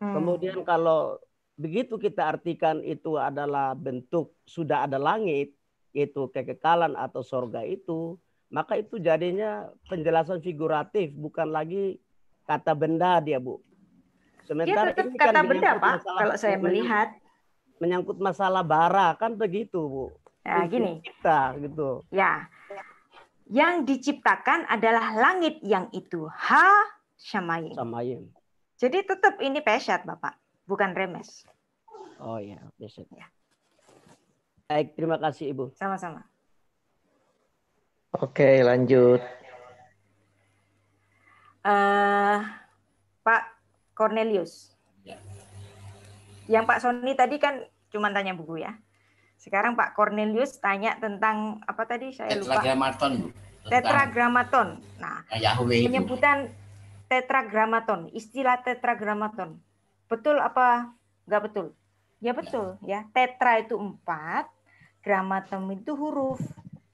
[SPEAKER 10] Kemudian kalau begitu kita artikan itu adalah bentuk sudah ada langit, yaitu kekekalan atau sorga itu, maka itu jadinya penjelasan figuratif, bukan lagi kata benda dia Bu. Sementara
[SPEAKER 3] dia tetap
[SPEAKER 10] ini
[SPEAKER 3] kata
[SPEAKER 10] kan
[SPEAKER 3] benda Pak, kalau saya melihat.
[SPEAKER 10] Menyangkut masalah bara kan begitu Bu.
[SPEAKER 3] Nah, gini.
[SPEAKER 10] Kita gitu.
[SPEAKER 3] Ya. Yang diciptakan adalah langit yang itu syamayim.
[SPEAKER 10] Syamayim.
[SPEAKER 3] Jadi tetap ini pesyat Bapak, bukan remes.
[SPEAKER 10] Oh ya, pesyat. Ya. Baik, terima kasih Ibu.
[SPEAKER 3] Sama-sama.
[SPEAKER 1] Oke, lanjut.
[SPEAKER 3] Pak Cornelius.
[SPEAKER 12] Ya.
[SPEAKER 3] Yang Pak Sony tadi kan cuma tanya buku ya. Sekarang Pak Cornelius tanya tentang apa tadi saya lupa.
[SPEAKER 12] Tetragrammaton, Bu.
[SPEAKER 3] Tetragrammaton. Nah,
[SPEAKER 12] Yahweh
[SPEAKER 3] penyebutan tetragrammaton, istilah tetragrammaton. Betul apa enggak betul? Ya betul ya. Tetra itu 4, grammaton itu huruf.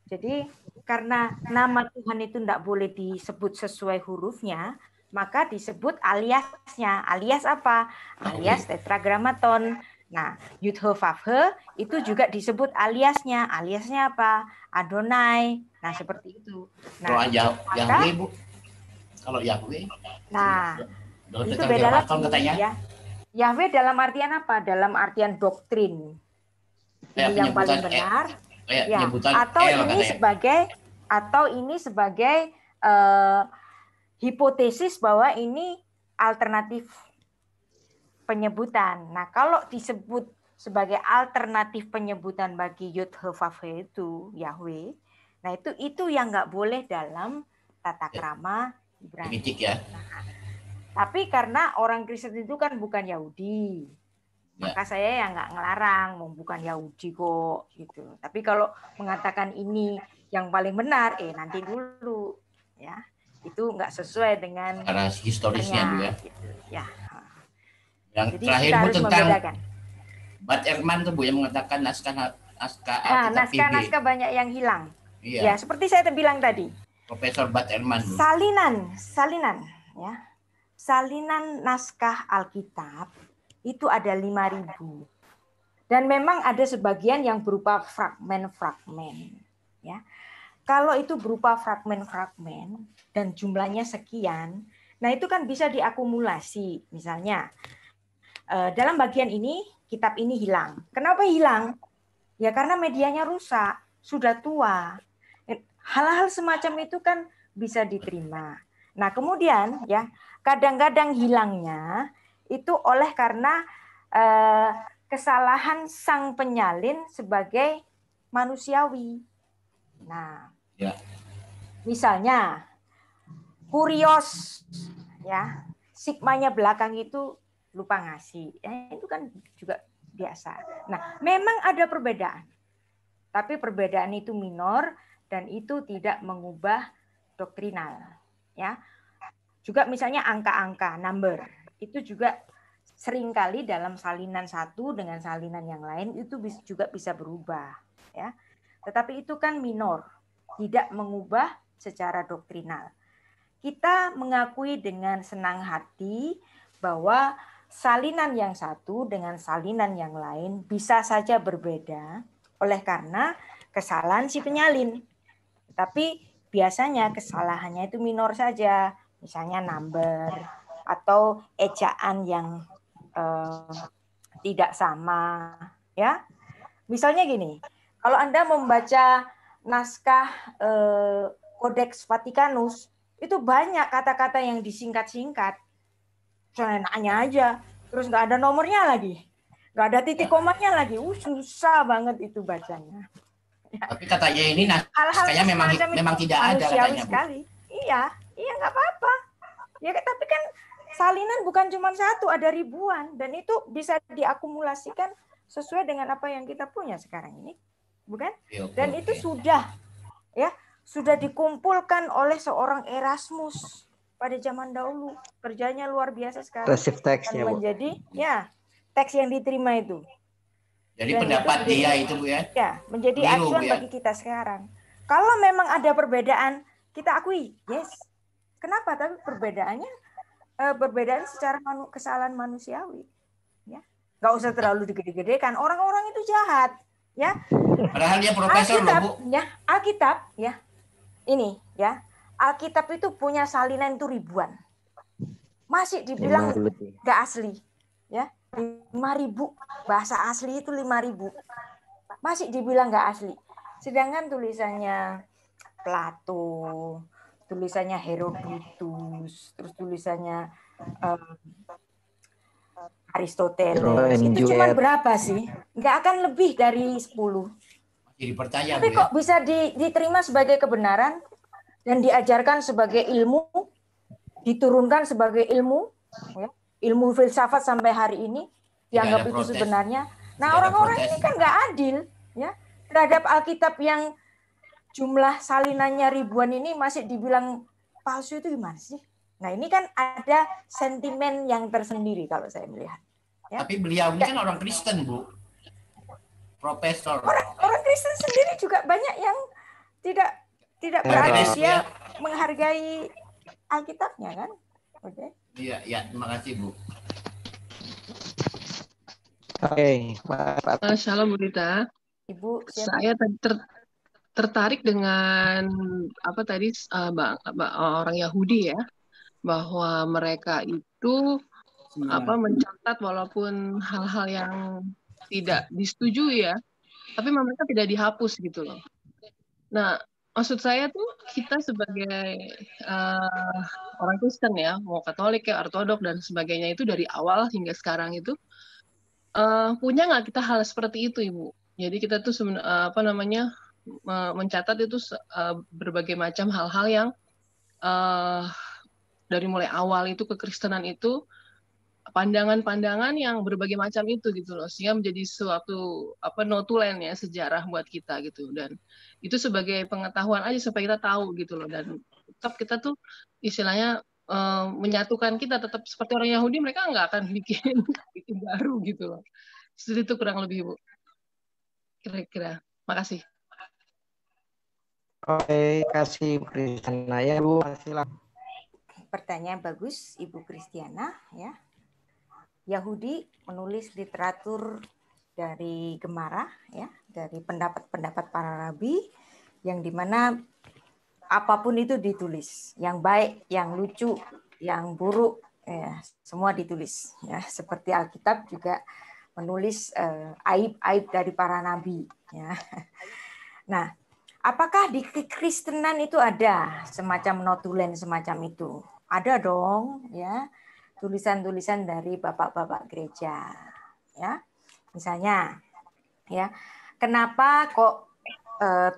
[SPEAKER 3] Jadi karena nama Tuhan itu enggak boleh disebut sesuai hurufnya, maka disebut aliasnya. Alias apa? Alias tetragrammaton. Nah, Yud-He-Vav-He itu juga disebut aliasnya. Aliasnya apa? Adonai. Nah, seperti itu. Nah,
[SPEAKER 12] Yahweh, Bu. Kalau Yahweh.
[SPEAKER 3] Nah, itu beda lagi ya. Yahweh dalam artian apa? Dalam artian doktrin. Ini yang paling benar. Ya. Atau ini sebagai hipotesis bahwa ini alternatif penyebutan. Nah, kalau disebut sebagai alternatif penyebutan bagi Yud-He-Vav-He itu Yahweh, nah itu yang nggak boleh dalam tata krama Ibrani.
[SPEAKER 12] Ya.
[SPEAKER 3] Nah, tapi karena orang Kristen itu kan bukan Yahudi, maka saya yang nggak ngelarang, bukan Yahudi kok gitu. Tapi kalau mengatakan ini yang paling benar, nanti dulu ya, itu nggak sesuai dengan
[SPEAKER 12] karena historisnya juga.
[SPEAKER 3] Gitu, ya.
[SPEAKER 12] Yang
[SPEAKER 3] jadi
[SPEAKER 12] terakhir
[SPEAKER 3] kita
[SPEAKER 12] Bu
[SPEAKER 3] harus
[SPEAKER 12] tentang
[SPEAKER 3] membedakan.
[SPEAKER 12] Bart Ehrman tuh Bu yang mengatakan naskah
[SPEAKER 3] naskah banyak yang hilang.
[SPEAKER 12] Iya.
[SPEAKER 3] Ya, seperti saya bilang tadi.
[SPEAKER 12] Profesor Bart Ehrman.
[SPEAKER 3] Salinan ya. Salinan naskah Alkitab itu ada 5.000. Dan memang ada sebagian yang berupa fragmen-fragmen ya. Kalau itu berupa fragmen-fragmen dan jumlahnya sekian, nah itu kan bisa diakumulasi. Misalnya dalam bagian ini kitab ini hilang. Kenapa hilang? Ya karena medianya rusak, sudah tua. Hal-hal semacam itu kan bisa diterima. Nah, kemudian ya, kadang-kadang hilangnya itu oleh karena kesalahan sang penyalin sebagai manusiawi. Nah, misalnya kurios ya, sigmanya belakang itu lupa ngasih. Itu kan juga biasa. Nah, memang ada perbedaan. Tapi perbedaan itu minor dan itu tidak mengubah doktrinal, ya. Juga misalnya angka-angka, number, itu juga seringkali dalam salinan satu dengan salinan yang lain itu juga bisa berubah, ya. Tetapi itu kan minor, tidak mengubah secara doktrinal. Kita mengakui dengan senang hati bahwa salinan yang satu dengan salinan yang lain bisa saja berbeda oleh karena kesalahan si penyalin. Tapi biasanya kesalahannya itu minor saja, misalnya number atau ejaan yang tidak sama, ya. Misalnya gini, kalau Anda membaca naskah Codex Vaticanus, itu banyak kata-kata yang disingkat-singkat. Seenaknya aja, terus nggak ada nomornya lagi, nggak ada titik komanya lagi, susah banget itu bacanya. Ya.
[SPEAKER 12] Tapi katanya ini naskahnya memang tidak ada katanya, Bu.
[SPEAKER 3] Sekali. Iya nggak apa-apa. Ya tapi kan salinan bukan cuma satu, ada ribuan dan itu bisa diakumulasikan sesuai dengan apa yang kita punya sekarang ini, bukan? Dan itu sudah sudah dikumpulkan oleh seorang Erasmus pada zaman dahulu. Kerjanya luar biasa sekali.
[SPEAKER 1] Resif teksnya, Bu.
[SPEAKER 3] Menjadi ya teks yang diterima itu.
[SPEAKER 12] Jadi
[SPEAKER 3] Dan
[SPEAKER 12] pendapat
[SPEAKER 3] itu
[SPEAKER 12] dia itu Bu ya.
[SPEAKER 3] Ya, menjadi
[SPEAKER 12] Keliru,
[SPEAKER 3] acuan
[SPEAKER 12] Bu, ya.
[SPEAKER 3] bagi kita sekarang. Kalau memang ada perbedaan, kita akui, yes. Kenapa? Tapi perbedaannya perbedaan secara kesalahan manusiawi. Ya, nggak usah terlalu digede-gedekan. Orang-orang itu jahat, ya.
[SPEAKER 12] Padahal dia profesor loh, Bu.
[SPEAKER 3] Ya, Alkitab, ya. Ini, ya. Alkitab itu punya salinan itu ribuan. Masih dibilang nggak asli, ya. 5.000 bahasa asli itu 5.000. Masih dibilang nggak asli. Sedangkan tulisannya Plato, tulisannya Herodotus, terus tulisannya Aristoteles, itu cuma berapa sih? Nggak akan lebih dari 10.
[SPEAKER 12] Jadi percaya,
[SPEAKER 3] tapi
[SPEAKER 12] Bu,
[SPEAKER 3] kok
[SPEAKER 12] ya?
[SPEAKER 3] bisa diterima sebagai kebenaran dan diajarkan sebagai ilmu, diturunkan sebagai ilmu, ya, ilmu filsafat sampai hari ini dianggap itu sebenarnya. Nah, orang-orang ini kan nggak adil, ya, terhadap Alkitab yang jumlah salinannya ribuan ini masih dibilang palsu, itu gimana sih? Nah, ini kan ada sentimen yang tersendiri kalau saya melihat. Ya.
[SPEAKER 12] Tapi beliau ini kan orang Kristen, Bu. Profesor.
[SPEAKER 3] Orang Kristen sendiri juga banyak yang tidak berani dia menghargai Alkitabnya, kan? Oke.
[SPEAKER 12] Iya, ya, terima kasih, Bu.
[SPEAKER 1] Oke,
[SPEAKER 13] Shalom Bu Rita.
[SPEAKER 3] Ibu,
[SPEAKER 13] saya tertarik dengan apa tadi orang Yahudi ya, bahwa mereka itu mencatat walaupun hal-hal yang tidak disetujui ya, tapi mereka tidak dihapus gitu loh. Nah, maksud saya tuh kita sebagai orang Kristen ya, mau Katolik ya, Ortodok dan sebagainya itu dari awal hingga sekarang itu punya nggak kita hal seperti itu, Ibu? Jadi kita tuh mencatat itu berbagai macam hal-hal yang dari mulai awal itu kekristenan itu pandangan-pandangan yang berbagai macam itu gitu loh, sehingga menjadi suatu notulen ya, sejarah buat kita gitu, dan itu sebagai pengetahuan aja supaya kita tahu gitu loh, dan tetap kita tuh istilahnya menyatukan kita tetap seperti orang Yahudi, mereka nggak akan bikin baru gitu loh. Itu kurang lebih, Bu, kira-kira. Makasih.
[SPEAKER 1] Oke, kasih Kristiana ya, Bu. Silakan.
[SPEAKER 3] Pertanyaan bagus, Ibu Kristiana, ya. Yahudi menulis literatur dari Gemara, ya, dari pendapat-pendapat para rabi, yang dimana apapun itu ditulis, yang baik, yang lucu, yang buruk, ya, semua ditulis, ya. Seperti Alkitab juga menulis aib-aib dari para nabi, ya. Nah, apakah di kekristenan itu ada semacam notulen semacam itu? Ada dong, ya. Tulisan-tulisan dari bapak-bapak gereja, ya. Misalnya, ya, kenapa kok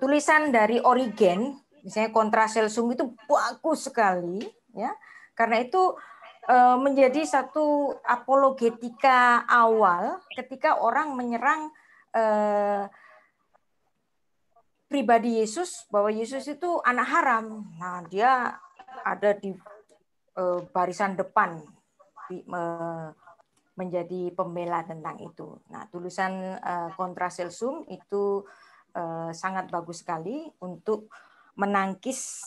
[SPEAKER 3] tulisan dari Origen, misalnya Kontraselsum itu bagus sekali, ya, karena itu menjadi satu apologetika awal ketika orang menyerang pribadi Yesus, bahwa Yesus itu anak haram. Nah, dia ada di barisan depan menjadi pembela tentang itu. Nah, tulisan Kontraselsum itu sangat bagus sekali untuk menangkis,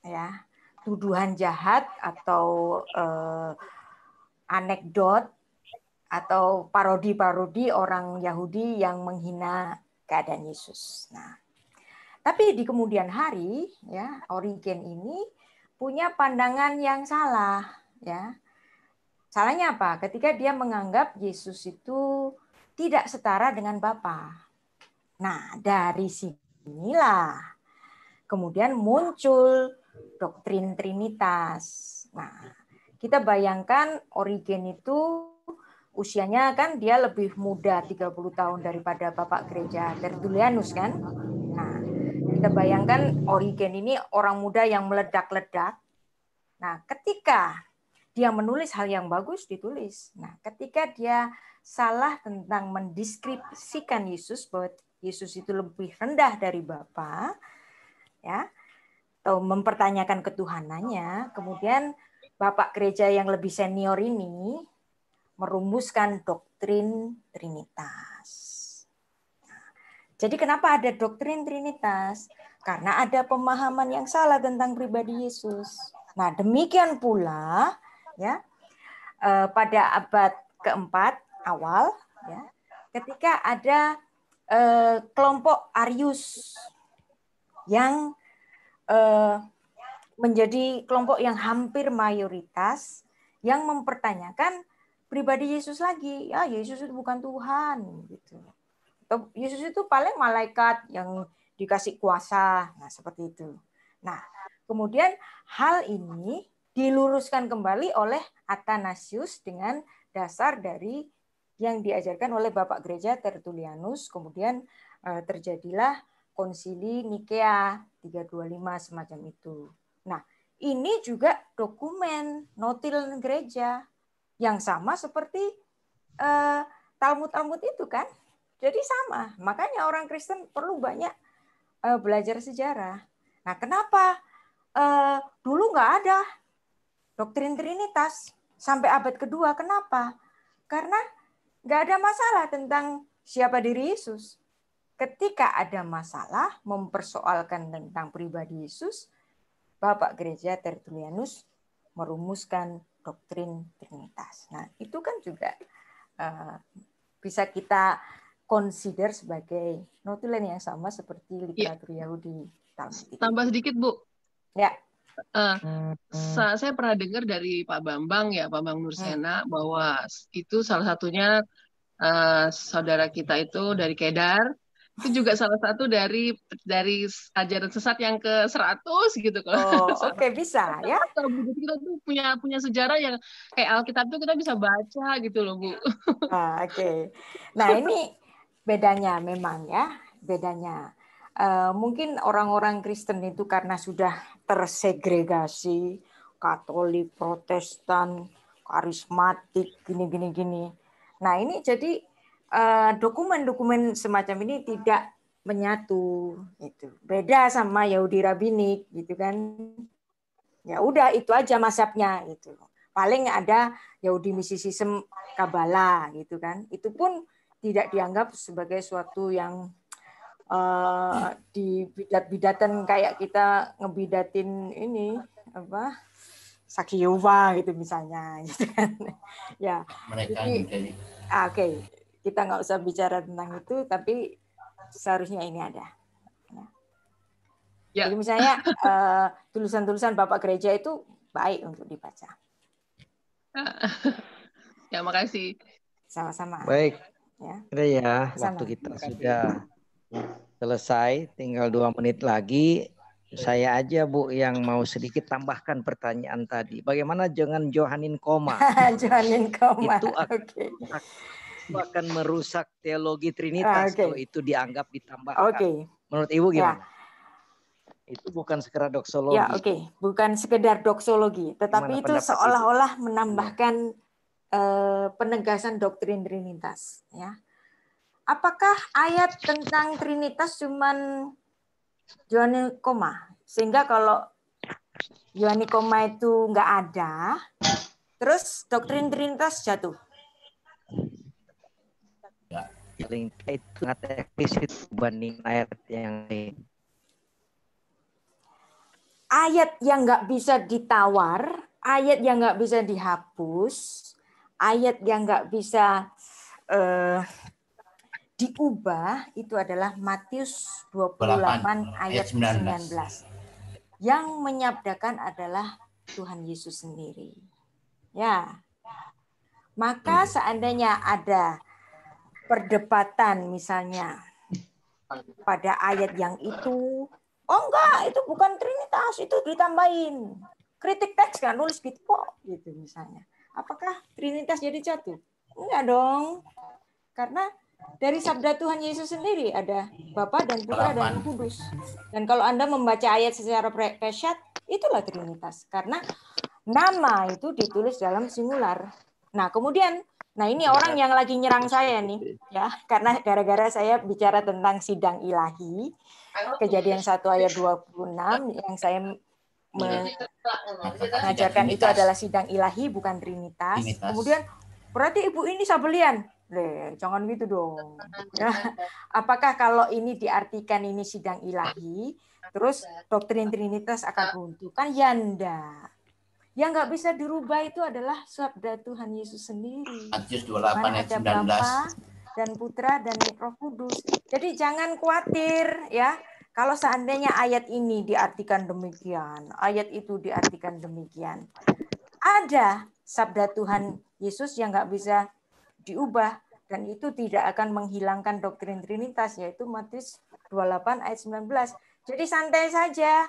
[SPEAKER 3] ya, tuduhan jahat atau anekdot atau parodi-parodi orang Yahudi yang menghina keadaan Yesus. Nah, tapi di kemudian hari, ya, Origen ini punya pandangan yang salah, ya. Salahnya apa? Ketika dia menganggap Yesus itu tidak setara dengan Bapa. Nah, dari sinilah kemudian muncul doktrin Trinitas. Nah, kita bayangkan Origen itu usianya kan dia lebih muda 30 tahun daripada Bapak Gereja Tertullianus kan. Nah, kita bayangkan Origen ini orang muda yang meledak-ledak. Nah, ketika dia menulis hal yang bagus, ditulis. Nah, ketika dia salah tentang mendeskripsikan Yesus, bahwa Yesus itu lebih rendah dari Bapa, ya, atau mempertanyakan ketuhanannya, kemudian Bapak Gereja yang lebih senior ini merumuskan doktrin Trinitas. Jadi kenapa ada doktrin Trinitas? Karena ada pemahaman yang salah tentang pribadi Yesus. Nah, demikian pula ya pada abad keempat awal ya, ketika ada kelompok Arius yang menjadi kelompok yang hampir mayoritas yang mempertanyakan pribadi Yesus lagi. Ya, Yesus itu bukan Tuhan gitu. Atau Yesus itu paling malaikat yang dikasih kuasa. Nah, seperti itu. Nah, kemudian hal ini diluruskan kembali oleh Athanasius dengan dasar dari yang diajarkan oleh Bapak Gereja Tertullianus. Kemudian terjadilah Konsili Nikea 325 semacam itu. Nah, ini juga dokumen notil gereja yang sama seperti Talmud-Talmud itu kan. Jadi sama. Makanya orang Kristen perlu banyak belajar sejarah. Nah, kenapa dulu nggak ada doktrin Trinitas sampai abad kedua? Kenapa? Karena nggak ada masalah tentang siapa diri Yesus. Ketika ada masalah mempersoalkan tentang pribadi Yesus, Bapak Gereja Tertullianus merumuskan doktrin Trinitas. Nah, itu kan juga bisa kita consider sebagai notulen yang sama seperti literatur Yahudi.
[SPEAKER 13] Tambah sedikit, Bu.
[SPEAKER 3] Ya.
[SPEAKER 13] Saya pernah dengar dari Pak Bambang ya, Pak Bambang Nursena, bahwa itu salah satunya saudara kita itu dari Kedar. Itu juga salah satu dari ajaran sesat yang ke-100 gitu kalau.
[SPEAKER 3] Oke, bisa ya.
[SPEAKER 13] Kita tuh punya sejarah yang kayak Alkitab tuh kita bisa baca gitu loh, Bu.
[SPEAKER 3] Oke. Nah, ini bedanya memang ya, bedanya. Mungkin orang-orang Kristen itu karena sudah tersegregasi, Katolik, Protestan, karismatik, gini. Nah, ini jadi dokumen-dokumen semacam ini tidak menyatu, itu beda sama Yahudi Rabinik, gitu kan? Ya udah itu aja mazhabnya, gitu. Paling ada Yahudi mistisisme Kabbalah, gitu kan? Itu pun tidak dianggap sebagai suatu yang dibidat-bidatan kayak kita ngebidatin ini apa Saksi Yehova gitu misalnya, gitu kan? Ya. Jadi, oke. Kita nggak usah bicara tentang itu, tapi seharusnya ini ada. Ya. Jadi misalnya tulisan-tulisan Bapak Gereja itu baik untuk dibaca.
[SPEAKER 13] Ya, makasih.
[SPEAKER 3] Sama-sama.
[SPEAKER 1] Baik.
[SPEAKER 3] Ya.
[SPEAKER 1] Waktu kita sudah selesai, tinggal 2 menit lagi. Saya aja Bu yang mau sedikit tambahkan pertanyaan tadi. Bagaimana jangan Johanin koma?
[SPEAKER 3] Johanin koma.
[SPEAKER 1] Itu akan merusak teologi Trinitas kalau itu dianggap ditambahkan. Menurut Ibu gimana? Itu bukan sekedar doksologi.
[SPEAKER 3] Ya, bukan sekedar doksologi, tetapi itu seolah-olah menambahkan penegasan doktrin Trinitas. Ya. Apakah ayat tentang Trinitas cuman Johanin koma? Sehingga kalau Johanin koma itu nggak ada, terus doktrin Trinitas jatuh.
[SPEAKER 1] Paling itu sangat eksplisit dibanding ayat yang lain.
[SPEAKER 3] Ayat yang nggak bisa ditawar, ayat yang nggak bisa dihapus, ayat yang nggak bisa diubah, itu adalah Matius 28 ayat 19. Yang menyabdakan adalah Tuhan Yesus sendiri. Ya. Maka seandainya ada perdebatan misalnya pada ayat yang itu, oh enggak, itu bukan Trinitas, itu ditambahin. Kritik teks kan nulis gitu kok, gitu misalnya. Apakah Trinitas jadi jatuh? Enggak dong. Karena dari sabda Tuhan Yesus sendiri ada Bapa dan Putra dan Roh Kudus. Dan kalau Anda membaca ayat secara pesat, itulah Trinitas. Karena nama itu ditulis dalam singular. Nah, kemudian Nah, ini orang yang lagi nyerang saya nih, ya, karena gara-gara saya bicara tentang sidang ilahi, Kejadian 1 ayat 26 yang saya mengajarkan itu adalah sidang ilahi, bukan trinitas. Kemudian berarti ibu ini sabelian. Jangan gitu dong. Ya. Apakah kalau ini diartikan ini sidang ilahi, terus doktrin trinitas akan runtuh? Kan ya enggak. Yang nggak bisa dirubah itu adalah sabda Tuhan Yesus sendiri.
[SPEAKER 12] Matius 28 ayat 19.
[SPEAKER 3] Bapa dan Putra dan Roh Kudus. Jadi jangan khawatir ya. Kalau seandainya ayat ini diartikan demikian, ayat itu diartikan demikian. Ada sabda Tuhan Yesus yang nggak bisa diubah dan itu tidak akan menghilangkan doktrin Trinitas, yaitu Matius 28 ayat 19. Jadi santai saja.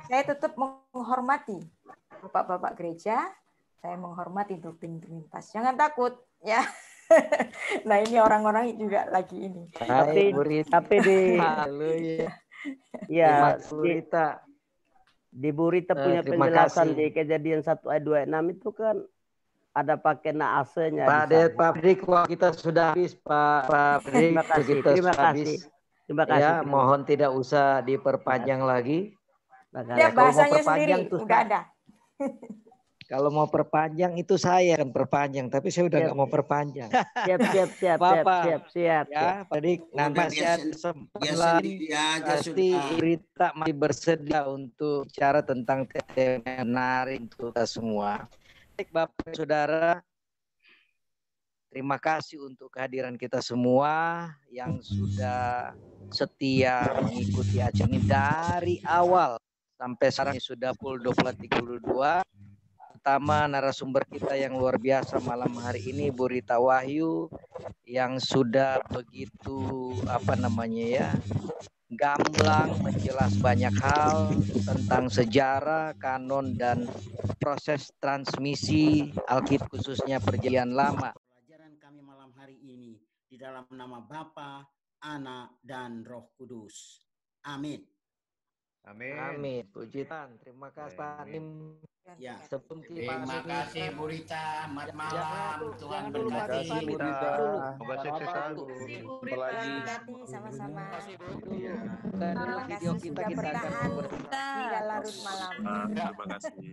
[SPEAKER 3] Saya tetap menghormati Bapak-bapak gereja, saya menghormati doktrin Trinitas. Jangan takut ya. Nah, ini orang-orang juga lagi ini.
[SPEAKER 10] Tapi di ya di Burita punya penjelasan di Kejadian 1 ayat 26 itu kan ada pakai naasenya.
[SPEAKER 1] Pak Fredrik, kita sudah habis Pak Fredrik.
[SPEAKER 10] Terima kasih.
[SPEAKER 1] Ya, mohon tidak usah diperpanjang lagi.
[SPEAKER 3] Ya, bahasanya sendiri nggak ada.
[SPEAKER 1] Kalau mau perpanjang itu saya akan perpanjang, tapi saya udah nggak mau perpanjang.
[SPEAKER 10] Siap.
[SPEAKER 1] Ya, tadi nanti ada kesempatan lain. Pasti Rita masih bersedia untuk bicara tentang tema menarik untuk kita semua. Baik, Bapak Saudara, terima kasih untuk kehadiran kita semua yang sudah setia mengikuti acara ini dari awal sampai sekarang sudah pukul 20.32. Pertama narasumber kita yang luar biasa malam hari ini Bu Rita Wahyu yang sudah begitu gamblang menjelas banyak hal tentang sejarah, kanon dan proses transmisi Alkitab khususnya Perjanjian Lama.
[SPEAKER 5] Pelajaran kami malam hari ini di dalam nama Bapa, Anak dan Roh Kudus. Amin.
[SPEAKER 1] Amin. Puji Tuhan. Terima kasih Pak Nim.
[SPEAKER 5] Ya.
[SPEAKER 12] Terima kasih Bu Rita. Selamat malam. Tuhan berkati.
[SPEAKER 8] Semoga sukses selalu.
[SPEAKER 3] Sama-sama.
[SPEAKER 1] Terima kasih
[SPEAKER 3] sudah bertahan hingga larut malam.
[SPEAKER 14] Terima kasih.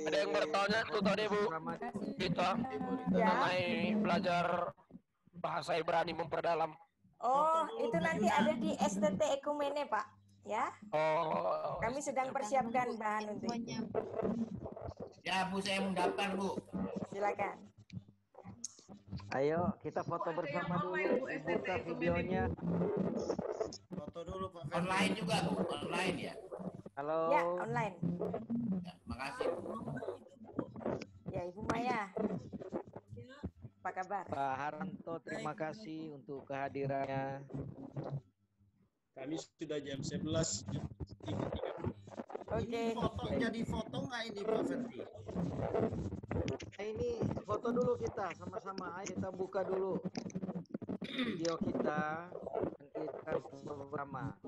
[SPEAKER 14] Ada yang bertanya tuh tadi Bu Rita mengenai belajar bahasa Ibrani memperdalam.
[SPEAKER 3] Oh, itu nanti ada di STT Ekumene, Pak. Ya.
[SPEAKER 14] Oh.
[SPEAKER 3] Kami sedang persiapkan bahan untuk itu.
[SPEAKER 12] Ya, Bu, saya mendaftar, Bu.
[SPEAKER 3] Silakan.
[SPEAKER 1] Ayo, kita foto bersama dulu. Buka videonya.
[SPEAKER 5] Foto dulu, Pak.
[SPEAKER 12] Online juga, Bu. Online ya?
[SPEAKER 1] Halo.
[SPEAKER 3] Ya, online.
[SPEAKER 12] Ya, makasih, Bu.
[SPEAKER 3] Ya, Ibu Maya. Apa kabar?
[SPEAKER 1] Pak Haranto, terima kasih untuk kehadirannya.
[SPEAKER 15] Kami sudah jam 11.
[SPEAKER 3] Oke.
[SPEAKER 5] Jadi foto nggak ini Pak Ferdi?
[SPEAKER 1] Ini foto dulu kita sama-sama. Ayo kita buka dulu video kita dan kita bersama.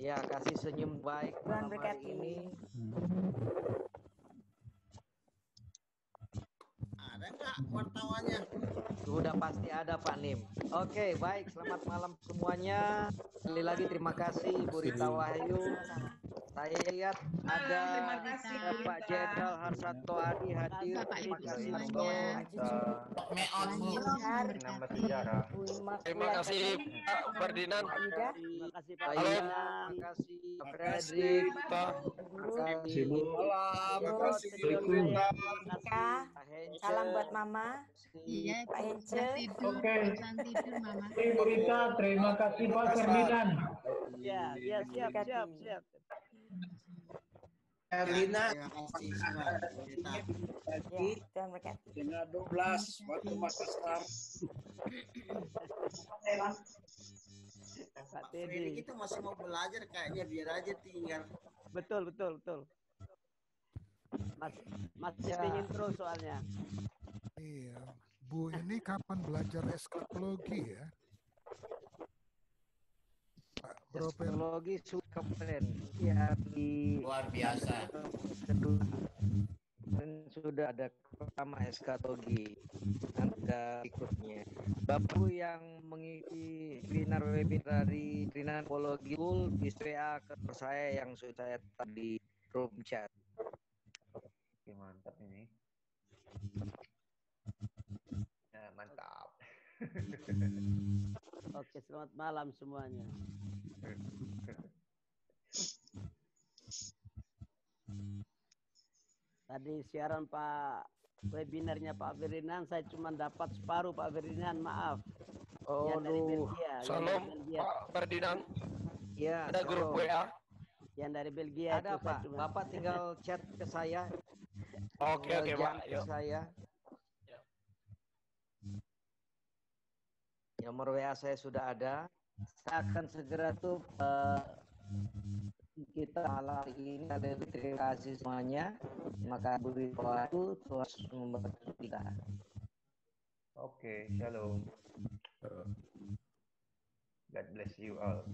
[SPEAKER 1] Ya, kasih senyum baik malam hari ini.
[SPEAKER 5] Ada nggak wartawannya?
[SPEAKER 1] Sudah pasti ada Pak Nim. Oke, baik. Selamat malam semuanya. Sekali lagi terima kasih Bu Rita Wahyu. Saya lihat ada Pak Jenderal Harsanto Adi hadir. Terima kasih
[SPEAKER 14] Terima kasih Pak Ferdinand.
[SPEAKER 1] Terima kasih Pak Ina. Terima kasih Pak Fredrik. Terima kasih Bu.
[SPEAKER 3] Salam buat Mama.
[SPEAKER 16] Iya,
[SPEAKER 3] Pak Ence.
[SPEAKER 16] Oke.
[SPEAKER 17] Bu Rita, terima kasih Pak Ferdinand.
[SPEAKER 10] Ya, siap.
[SPEAKER 5] Erlina,
[SPEAKER 15] Setengah 12 waktu Makassar.
[SPEAKER 5] Pak Fredrik itu masih mau belajar kayaknya, biar aja tinggal.
[SPEAKER 10] Betul. Masih ingin terus soalnya.
[SPEAKER 18] Iya, Bu ini kapan belajar eskatologi ya?
[SPEAKER 1] Eskatologi sudah kemarin ya di
[SPEAKER 12] luar biasa.
[SPEAKER 1] Kedua. Dan sudah ada pertama eskatologi, ada ikutnya. Bapak yang mengikuti webinar dari Trinanpologi School bisa WA ke saya yang sudah saya tadi room chat.
[SPEAKER 8] Oke, mantap ini. Ya, mantap.
[SPEAKER 10] Oke, selamat malam semuanya. Tadi siaran webinarnya Pak Ferdinand, saya cuma dapat separuh Pak Ferdinand, maaf.
[SPEAKER 14] Oh,
[SPEAKER 10] yang dari Belgia.
[SPEAKER 14] Salam Pak Ferdinand.
[SPEAKER 1] Ya,
[SPEAKER 14] ada grup WA.
[SPEAKER 10] Yang dari Belgia
[SPEAKER 1] ada
[SPEAKER 10] itu
[SPEAKER 1] Pak. Bapak tinggal chat ke saya.
[SPEAKER 14] Oke, Pak.
[SPEAKER 1] Ke saya. Nomor WA saya sudah ada. Saya akan segera tuh kita malam ini ada terima kasih semuanya. Maka beri waktu terus membantu kita.
[SPEAKER 8] Oke, shalom. God bless you all.